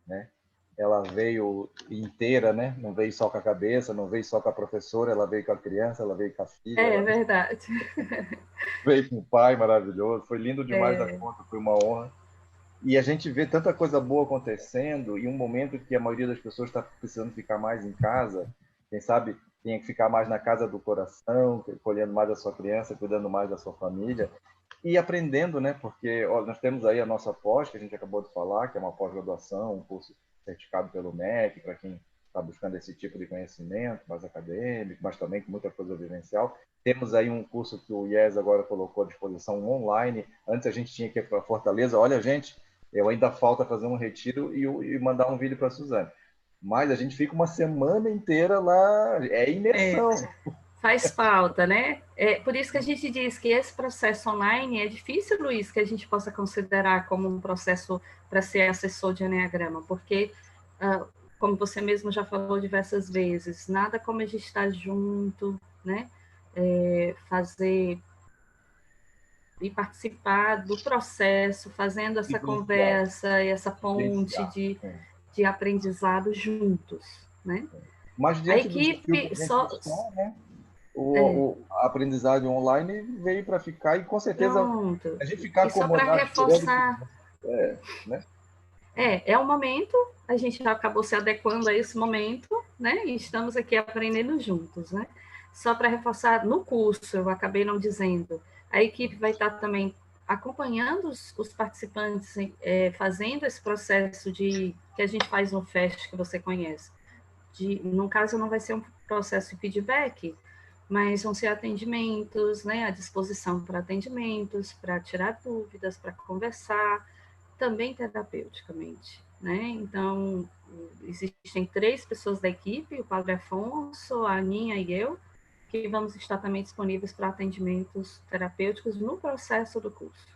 né? Ela veio inteira, né? Não veio só com a cabeça, não veio só com a professora, ela veio com a criança, ela veio com a filha, É verdade. veio com o pai maravilhoso. Foi lindo demais a conta, foi uma honra. E a gente vê tanta coisa boa acontecendo em um momento que a maioria das pessoas está precisando ficar mais em casa. Quem sabe tem que ficar mais na casa do coração, colhendo mais a sua criança, cuidando mais da sua família e aprendendo, né? Porque ó, nós temos aí a nossa pós, que a gente acabou de falar, que é uma pós-graduação, um curso certificado pelo MEC, para quem está buscando esse tipo de conhecimento, mais acadêmico, mas também com muita coisa vivencial. Temos aí um curso que o IES agora colocou à disposição online. Antes a gente tinha que ir para Fortaleza. Olha, gente, eu ainda falta fazer um retiro e mandar um vídeo para a Suzane. Mas a gente fica uma semana inteira lá, é imersão. Faz falta, né? Por isso que a gente diz que esse processo online é difícil, Luiz, que a gente possa considerar como um processo para ser assessor de Eneagrama, porque, como você mesmo já falou diversas vezes, nada como a gente estar junto, né? Fazer e participar do processo, fazendo essa conversa e essa ponte de aprendizado juntos, né? Mas A diante do desafio que equipe a gente só... está, né? A aprendizagem online veio para ficar e com certeza Pronto. a gente ficar E só para acomodado esperando reforçar, né? é o momento, a gente já acabou se adequando a esse momento, né? E estamos aqui aprendendo juntos, né? Só para reforçar, no curso, eu acabei não dizendo, a equipe vai estar também acompanhando os participantes, fazendo esse processo que a gente faz no FEST, que você conhece. No caso, não vai ser um processo de feedback, mas vão ser atendimentos, né, à disposição para atendimentos, para tirar dúvidas, para conversar, também terapeuticamente, né? Então, existem 3 pessoas da equipe, o Padre Afonso, a Aninha e eu, que vamos estar também disponíveis para atendimentos terapêuticos no processo do curso,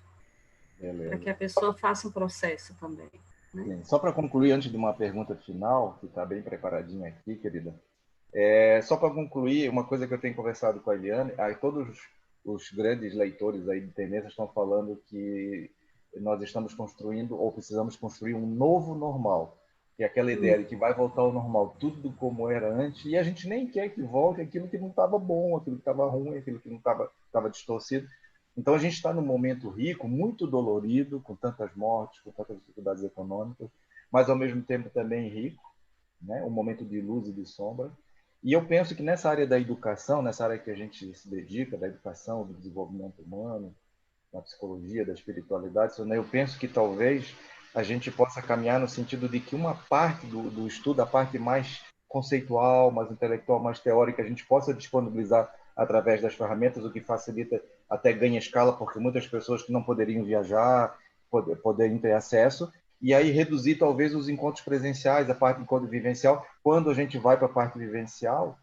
para que a pessoa faça um processo também. Né? Só para concluir, antes de uma pergunta final, que está bem preparadinha aqui, querida, só para concluir, uma coisa que eu tenho conversado com a Eliane, aí todos os grandes leitores aí de tendência estão falando que nós estamos construindo, ou precisamos construir um novo normal, que é aquela ideia de que vai voltar ao normal tudo como era antes, e a gente nem quer que volte aquilo que não estava bom, aquilo que estava ruim, aquilo que não estava distorcido. Então a gente está num momento rico, muito dolorido, com tantas mortes, com tantas dificuldades econômicas, mas ao mesmo tempo também rico, né? Um momento de luz e de sombra. E eu penso que nessa área da educação, nessa área que a gente se dedica, da educação, do desenvolvimento humano, da psicologia, da espiritualidade, né? Eu penso que talvez a gente possa caminhar no sentido de que uma parte do estudo, a parte mais conceitual, mais intelectual, mais teórica, a gente possa disponibilizar através das ferramentas, o que facilita até ganha escala, porque muitas pessoas que não poderiam viajar, poderiam ter acesso, e aí reduzir talvez os encontros presenciais, a parte do encontro vivencial. Quando a gente vai para a parte vivencial,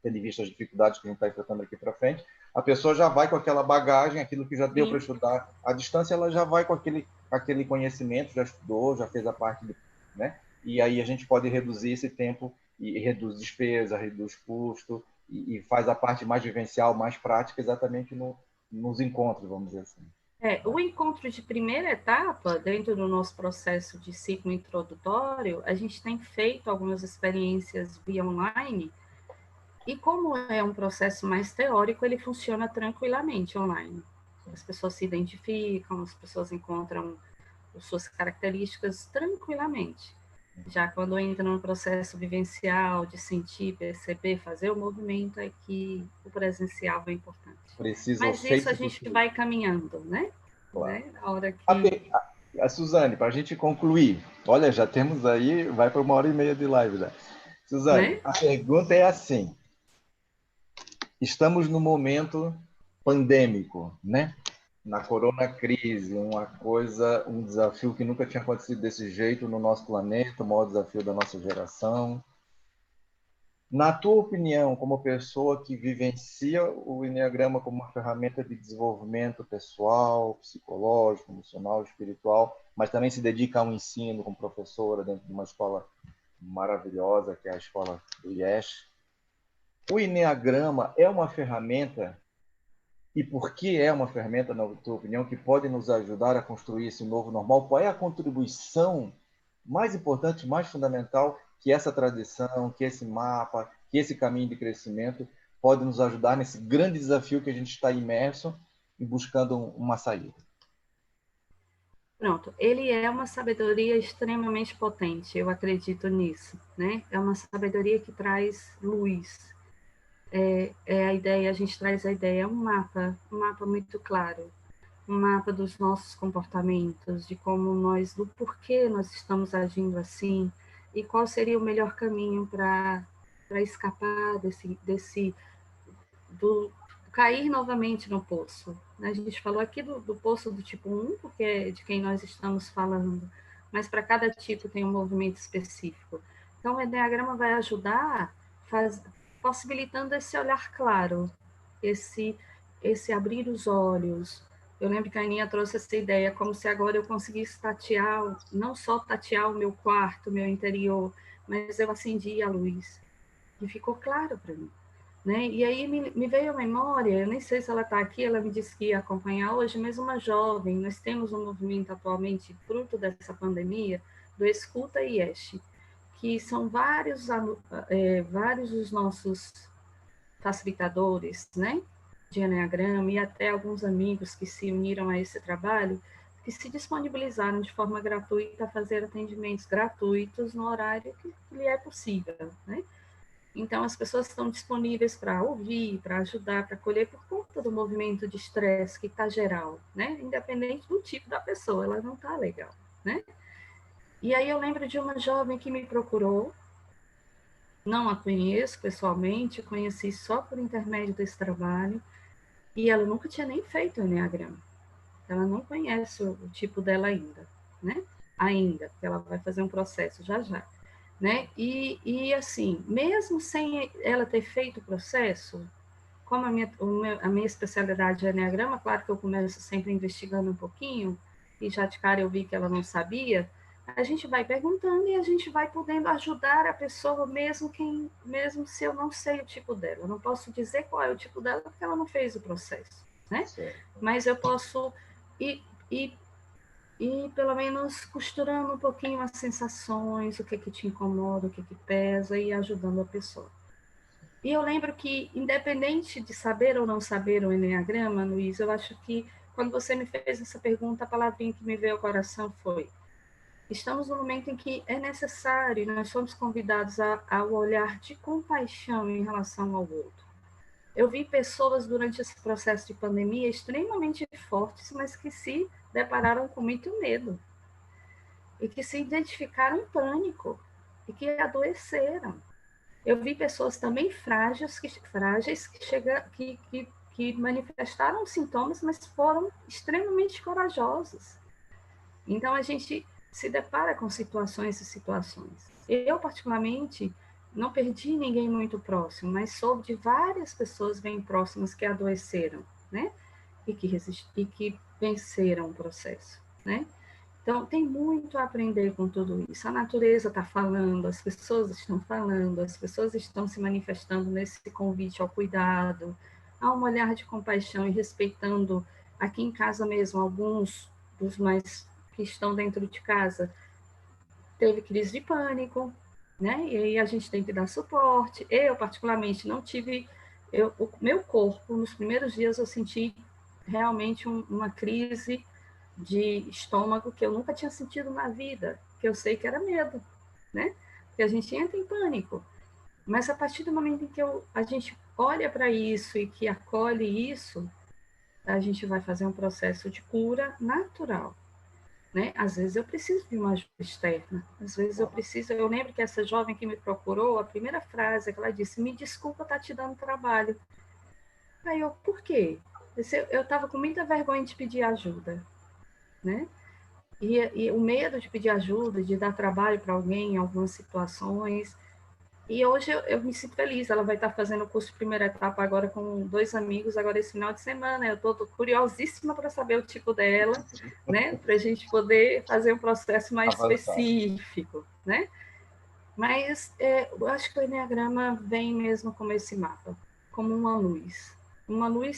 tendo em vista as dificuldades que a gente está enfrentando aqui para frente, a pessoa já vai com aquela bagagem, aquilo que já deu para estudar à distância, ela já vai com aquele conhecimento, já estudou, já fez a parte, né? E aí a gente pode reduzir esse tempo e reduz despesa, reduz custo e faz a parte mais vivencial, mais prática, exatamente nos encontros, vamos dizer assim. O encontro de primeira etapa, dentro do nosso processo de ciclo introdutório, a gente tem feito algumas experiências via online, e como é um processo mais teórico, ele funciona tranquilamente online. As pessoas se identificam, as pessoas encontram as suas características tranquilamente. Já quando entra no processo vivencial, de sentir, perceber, fazer o movimento, é que o presencial é importante. Mas isso a gente vai caminhando, né? Claro. Né? A hora que... A Suzane, para a gente concluir, olha, já temos aí, vai para 1h30 de live já. Suzane, né? A pergunta é assim: estamos no momento pandêmico, né? Na corona crise, um desafio que nunca tinha acontecido desse jeito no nosso planeta, o maior desafio da nossa geração. Na tua opinião, como pessoa que vivencia o Enneagrama como uma ferramenta de desenvolvimento pessoal, psicológico, emocional, espiritual, mas também se dedica ao ensino como professora dentro de uma escola maravilhosa, que é a escola do IES, o Enneagrama é uma ferramenta, e por que é uma ferramenta, na tua opinião, que pode nos ajudar a construir esse novo normal? Qual é a contribuição mais importante, mais fundamental que essa tradição, que esse mapa, que esse caminho de crescimento pode nos ajudar nesse grande desafio que a gente está imerso e buscando uma saída? Pronto, ele é uma sabedoria extremamente potente, eu acredito nisso, né? É uma sabedoria que traz luz. A ideia, a gente traz a ideia, um mapa muito claro, um mapa dos nossos comportamentos, de como nós, do porquê nós estamos agindo assim, e qual seria o melhor caminho para escapar do cair novamente no poço. A gente falou aqui do poço do tipo 1, porque é de quem nós estamos falando, mas para cada tipo tem um movimento específico. Então, o Enneagrama vai ajudar possibilitando esse olhar claro, esse abrir os olhos. Eu lembro que a Aninha trouxe essa ideia, como se agora eu conseguisse tatear, não só tatear o meu quarto, o meu interior, mas eu acendi a luz. E ficou claro para mim. Né? E aí me veio a memória, eu nem sei se ela está aqui, ela me disse que ia acompanhar hoje, mas uma jovem, nós temos um movimento atualmente, fruto dessa pandemia, do Escuta IES, que são vários os nossos facilitadores, né, de Enneagrama, e até alguns amigos que se uniram a esse trabalho, que se disponibilizaram de forma gratuita a fazer atendimentos gratuitos no horário que lhe é possível, né? Então, as pessoas estão disponíveis para ouvir, para ajudar, para acolher, por conta do movimento de estresse que está geral, né? Independente do tipo da pessoa, ela não está legal, né? E aí eu lembro de uma jovem que me procurou, não a conheço pessoalmente, conheci só por intermédio desse trabalho, e ela nunca tinha nem feito o Enneagrama. Ela não conhece o tipo dela ainda, né? Ainda, porque ela vai fazer um processo já já. Né? E assim, mesmo sem ela ter feito o processo, como a minha especialidade é Enneagrama, claro que eu começo sempre investigando um pouquinho, e já de cara eu vi que ela não sabia, a gente vai perguntando e a gente vai podendo ajudar a pessoa, mesmo se eu não sei o tipo dela. Eu não posso dizer qual é o tipo dela, porque ela não fez o processo, né? Certo. Mas eu posso ir pelo menos costurando um pouquinho as sensações, o que te incomoda, o que pesa, e ajudando a pessoa. E eu lembro que, independente de saber ou não saber o Enneagrama, Luiz, eu acho que, quando você me fez essa pergunta, a palavrinha que me veio ao coração foi: estamos no momento em que é necessário, nós somos convidados ao olhar de compaixão em relação ao outro. Eu vi pessoas durante esse processo de pandemia extremamente fortes, mas que se depararam com muito medo e que se identificaram em pânico e que adoeceram. Eu vi pessoas também frágeis que manifestaram sintomas, mas foram extremamente corajosos. Então, a gente se depara com situações e situações. Eu, particularmente, não perdi ninguém muito próximo, mas soube de várias pessoas bem próximas que adoeceram, né? E que venceram o processo, né? Então, tem muito a aprender com tudo isso. A natureza está falando, as pessoas estão falando, as pessoas estão se manifestando nesse convite ao cuidado, a um olhar de compaixão e respeitando, aqui em casa mesmo, alguns dos mais que estão dentro de casa, teve crise de pânico, né? E aí a gente tem que dar suporte. Eu, particularmente, não tive... o meu corpo, nos primeiros dias, eu senti realmente uma crise de estômago que eu nunca tinha sentido na vida, que eu sei que era medo, né? Que a gente entra em pânico. Mas a partir do momento em que a gente olha para isso e que acolhe isso, a gente vai fazer um processo de cura natural, né? Às vezes eu preciso de uma ajuda externa, às vezes eu preciso... Eu lembro que essa jovem que me procurou, a primeira frase que ela disse: me desculpa estar te dando trabalho. Aí eu: por quê? Eu estava com muita vergonha de pedir ajuda, né? E o medo de pedir ajuda, de dar trabalho para alguém em algumas situações. E hoje eu me sinto feliz. Ela vai estar fazendo o curso de primeira etapa agora com 2 amigos, agora esse final de semana. Eu estou curiosíssima para saber o tipo dela, né? Para a gente poder fazer um processo mais Avançar. específico, né? Mas eu acho que o Enneagrama vem mesmo como esse mapa, como uma luz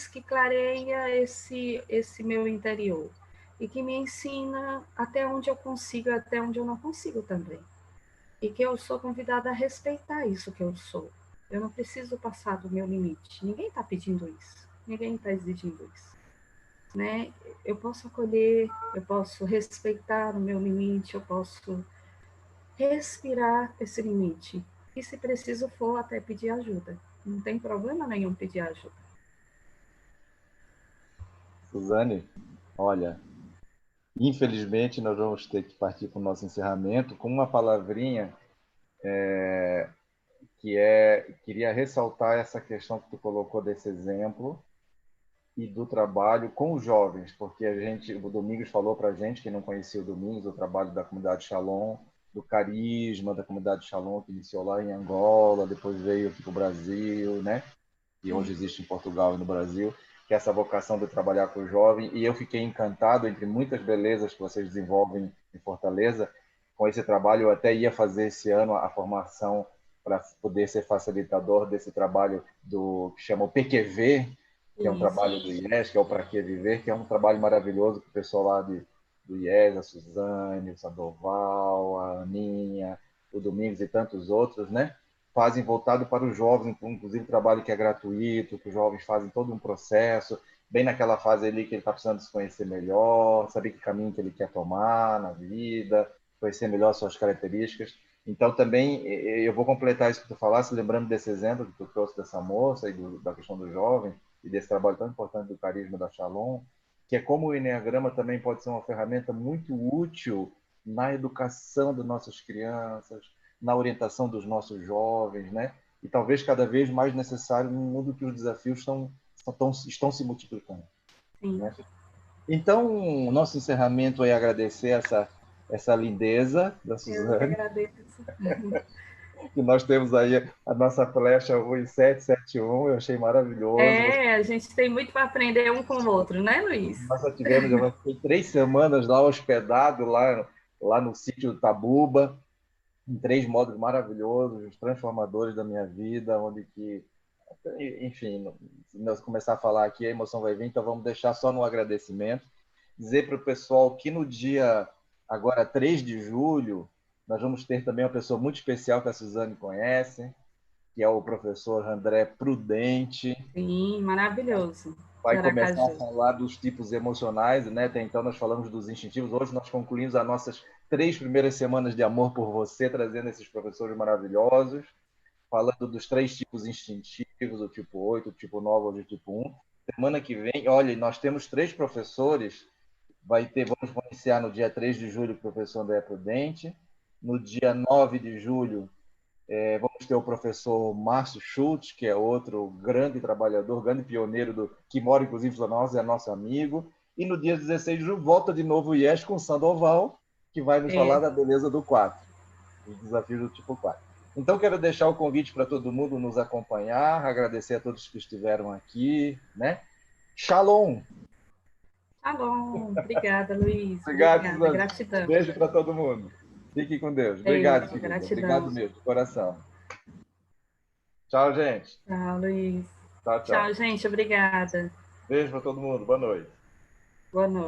que clareia esse meu interior e que me ensina até onde eu consigo, até onde eu não consigo também. E que eu sou convidada a respeitar isso que eu sou. Eu não preciso passar do meu limite. Ninguém está pedindo isso. Ninguém está exigindo isso, né? Eu posso acolher, eu posso respeitar o meu limite, eu posso respirar esse limite. E se preciso for, até pedir ajuda. Não tem problema nenhum pedir ajuda. Suzane, olha, infelizmente nós vamos ter que partir para o nosso encerramento com uma palavrinha queria ressaltar essa questão que tu colocou desse exemplo e do trabalho com os jovens, porque o Domingos falou para a gente, quem não conhecia o Domingos, o trabalho da comunidade Shalom, do carisma da comunidade Shalom, que iniciou lá em Angola, depois veio aqui para o Brasil, né? E hoje existe em Portugal e no Brasil, que é essa vocação de trabalhar com o jovem. E eu fiquei encantado, entre muitas belezas que vocês desenvolvem em Fortaleza, com esse trabalho. Eu até ia fazer esse ano a formação para poder ser facilitador desse trabalho que chama o PQV, que é um trabalho do IES, que é o Para Que Viver, que é um trabalho maravilhoso que o pessoal lá do IES, a Suzane, o Sandoval, a Aninha, o Domingos e tantos outros, né? Fazem voltado para os jovens, inclusive trabalho que é gratuito, que os jovens fazem todo um processo, bem naquela fase ali que ele está precisando se conhecer melhor, saber que caminho que ele quer tomar na vida, conhecer melhor suas características. Então, também, eu vou completar isso que tu falasse, lembrando desse exemplo que tu trouxe dessa moça e da questão do jovem, e desse trabalho tão importante do carisma da Shalom, que é como o Enneagrama também pode ser uma ferramenta muito útil na educação das nossas crianças, na orientação dos nossos jovens, né? E talvez cada vez mais necessário num mundo que os desafios estão se multiplicando. Né? Então, o nosso encerramento é agradecer essa lindeza da Suzane. Eu que agradeço. que nós temos aí a nossa flecha 1771, eu achei maravilhoso. A gente tem muito para aprender um com o outro, né, Luiz? Nós já tivemos, eu fiquei 3 semanas lá hospedado, lá no sítio do Tabuba, em 3 módulos maravilhosos, transformadores da minha vida, onde que, enfim, se nós começar a falar aqui, a emoção vai vir, então vamos deixar só no agradecimento. Dizer para o pessoal que no dia, agora 3 de julho, nós vamos ter também uma pessoa muito especial que a Suzane conhece, que é o professor André Prudente. Sim, maravilhoso. De Vai começar a Aracaju. falar dos tipos emocionais, né? Até então nós falamos dos instintivos. Hoje nós concluímos as nossas 3 primeiras semanas de amor por você, trazendo esses professores maravilhosos, falando dos 3 tipos instintivos, o tipo 8, o tipo 9 ou o tipo 1. Semana que vem, olha, nós temos 3 professores. Vamos iniciar no dia 3 de julho, o professor André Prudente. No dia 9 de julho, vamos ter o professor Márcio Schultz, que é outro grande trabalhador, grande pioneiro, que mora inclusive em Florianópolis, é nosso amigo. E no dia 16 de julho, volta de novo o IES com o Sandoval, que vai nos falar da beleza do 4, os desafios do tipo 4. Então, quero deixar o convite para todo mundo nos acompanhar, agradecer a todos que estiveram aqui, né? Shalom! Tá bom. Obrigada, Luiz. Obrigado, Obrigada. Suzane. Gratidão. Beijo para todo mundo. Fique com Deus. Obrigado, Beijo. querida. Obrigado Gratidão. mesmo, de coração. Tchau, gente. Tchau, Luiz. Tchau, tchau. Tchau, gente. Obrigada. Beijo para todo mundo. Boa noite. Boa noite.